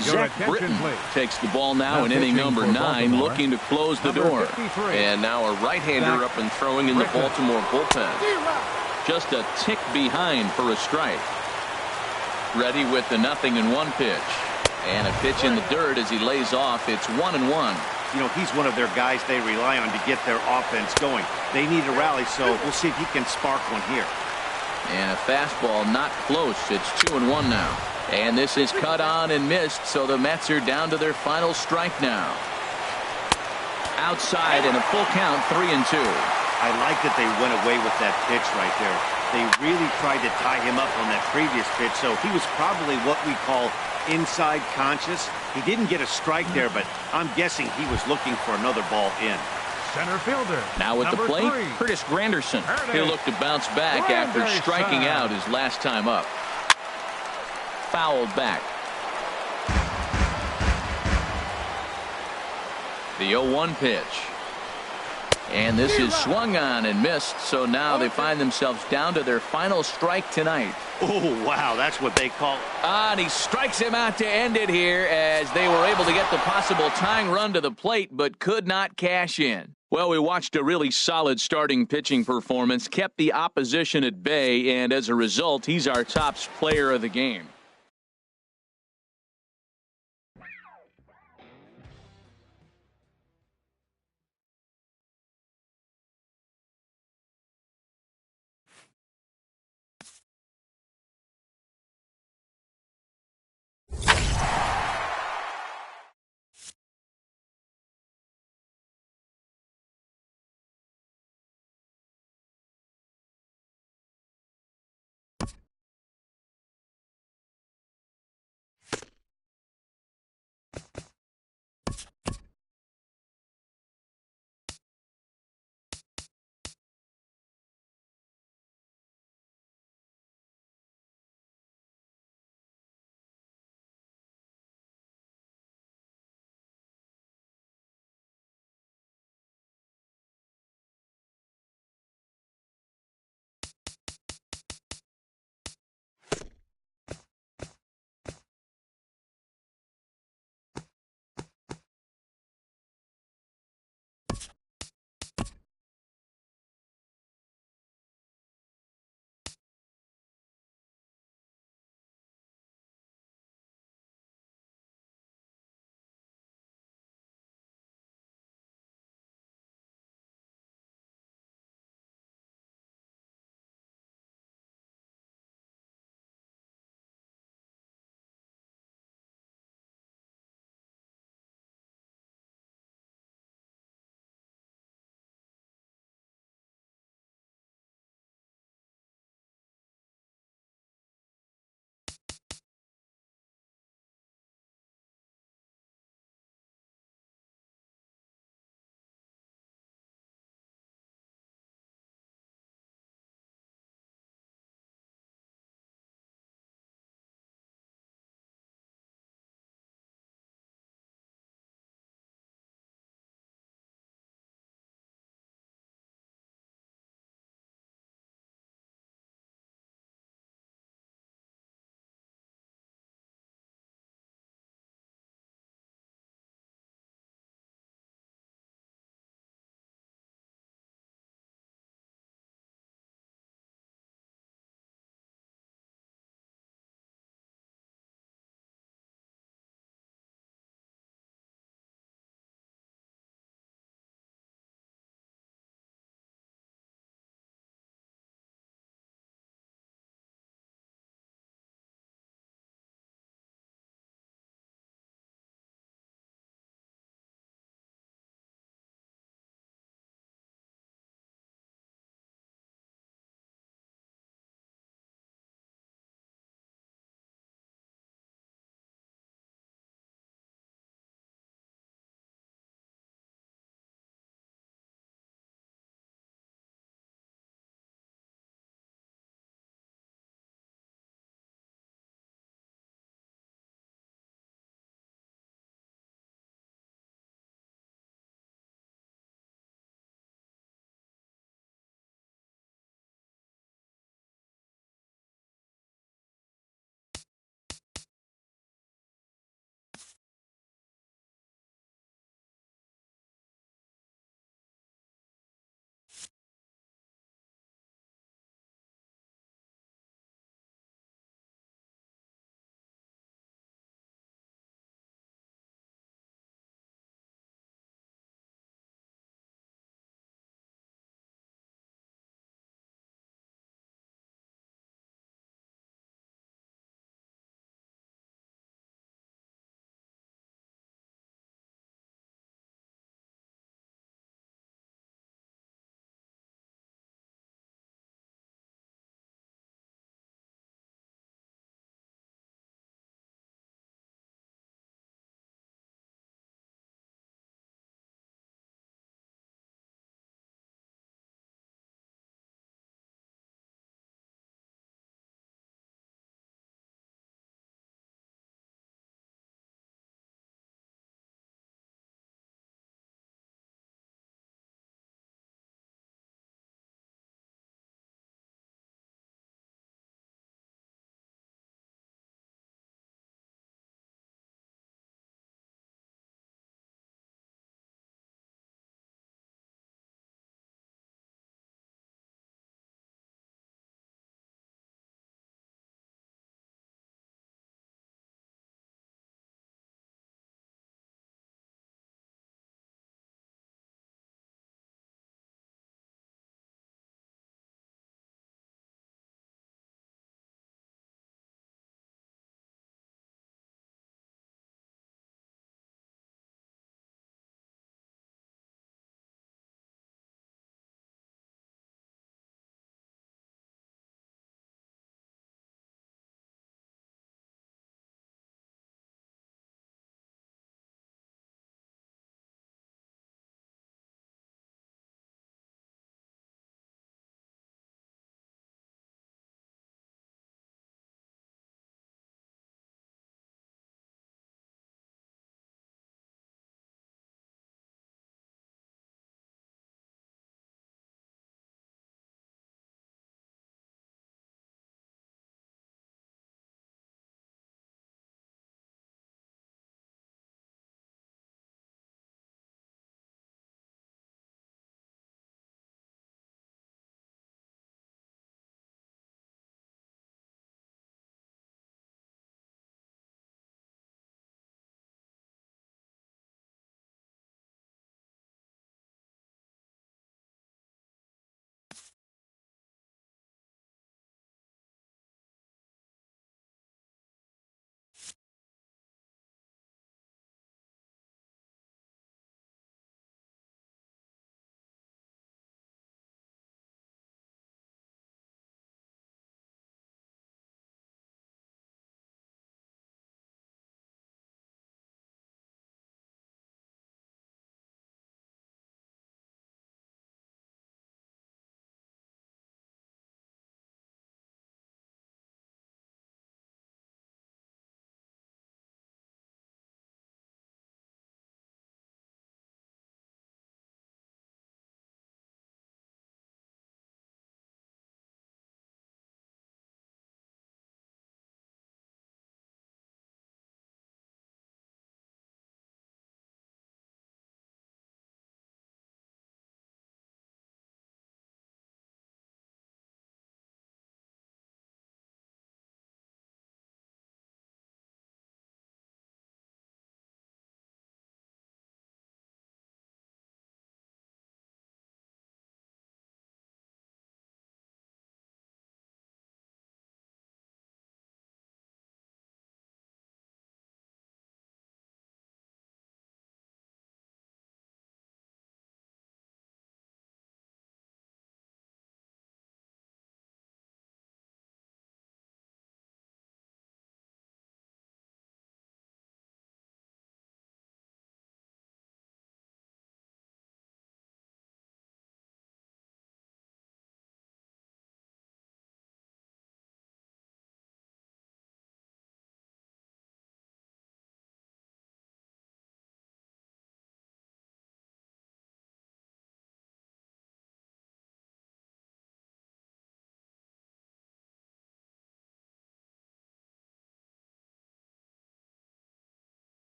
Zach Britton takes the ball now in inning number 9, looking to close the door. And now a right-hander up and throwing in the Baltimore bullpen. Just a tick behind for a strike. Ready with the 0-1 pitch. And a pitch in the dirt as he lays off. It's 1-1. You know, he's one of their guys they rely on to get their offense going. They need a rally, so we'll see if he can spark one here. And a fastball not close. It's 2-1 now. And this is cut on and missed, so the Mets are down to their final strike now. Outside and a full count, 3-2. I like that they went away with that pitch right there. They really tried to tie him up on that previous pitch, so he was probably what we call inside conscious. He didn't get a strike there, but I'm guessing he was looking for another ball in. Center fielder. Now at the number plate, 3. Curtis Granderson. Curtis. He'll look to bounce back after Granderson. striking out his last time up. Fouled back. The 0-1 pitch. And this is swung on and missed, so now they find themselves down to their final strike tonight. Oh, wow, that's what they call. And he strikes him out to end it here as they were able to get the possible tying run to the plate but could not cash in. Well, we watched a really solid starting pitching performance, kept the opposition at bay, and as a result, he's our top player of the game.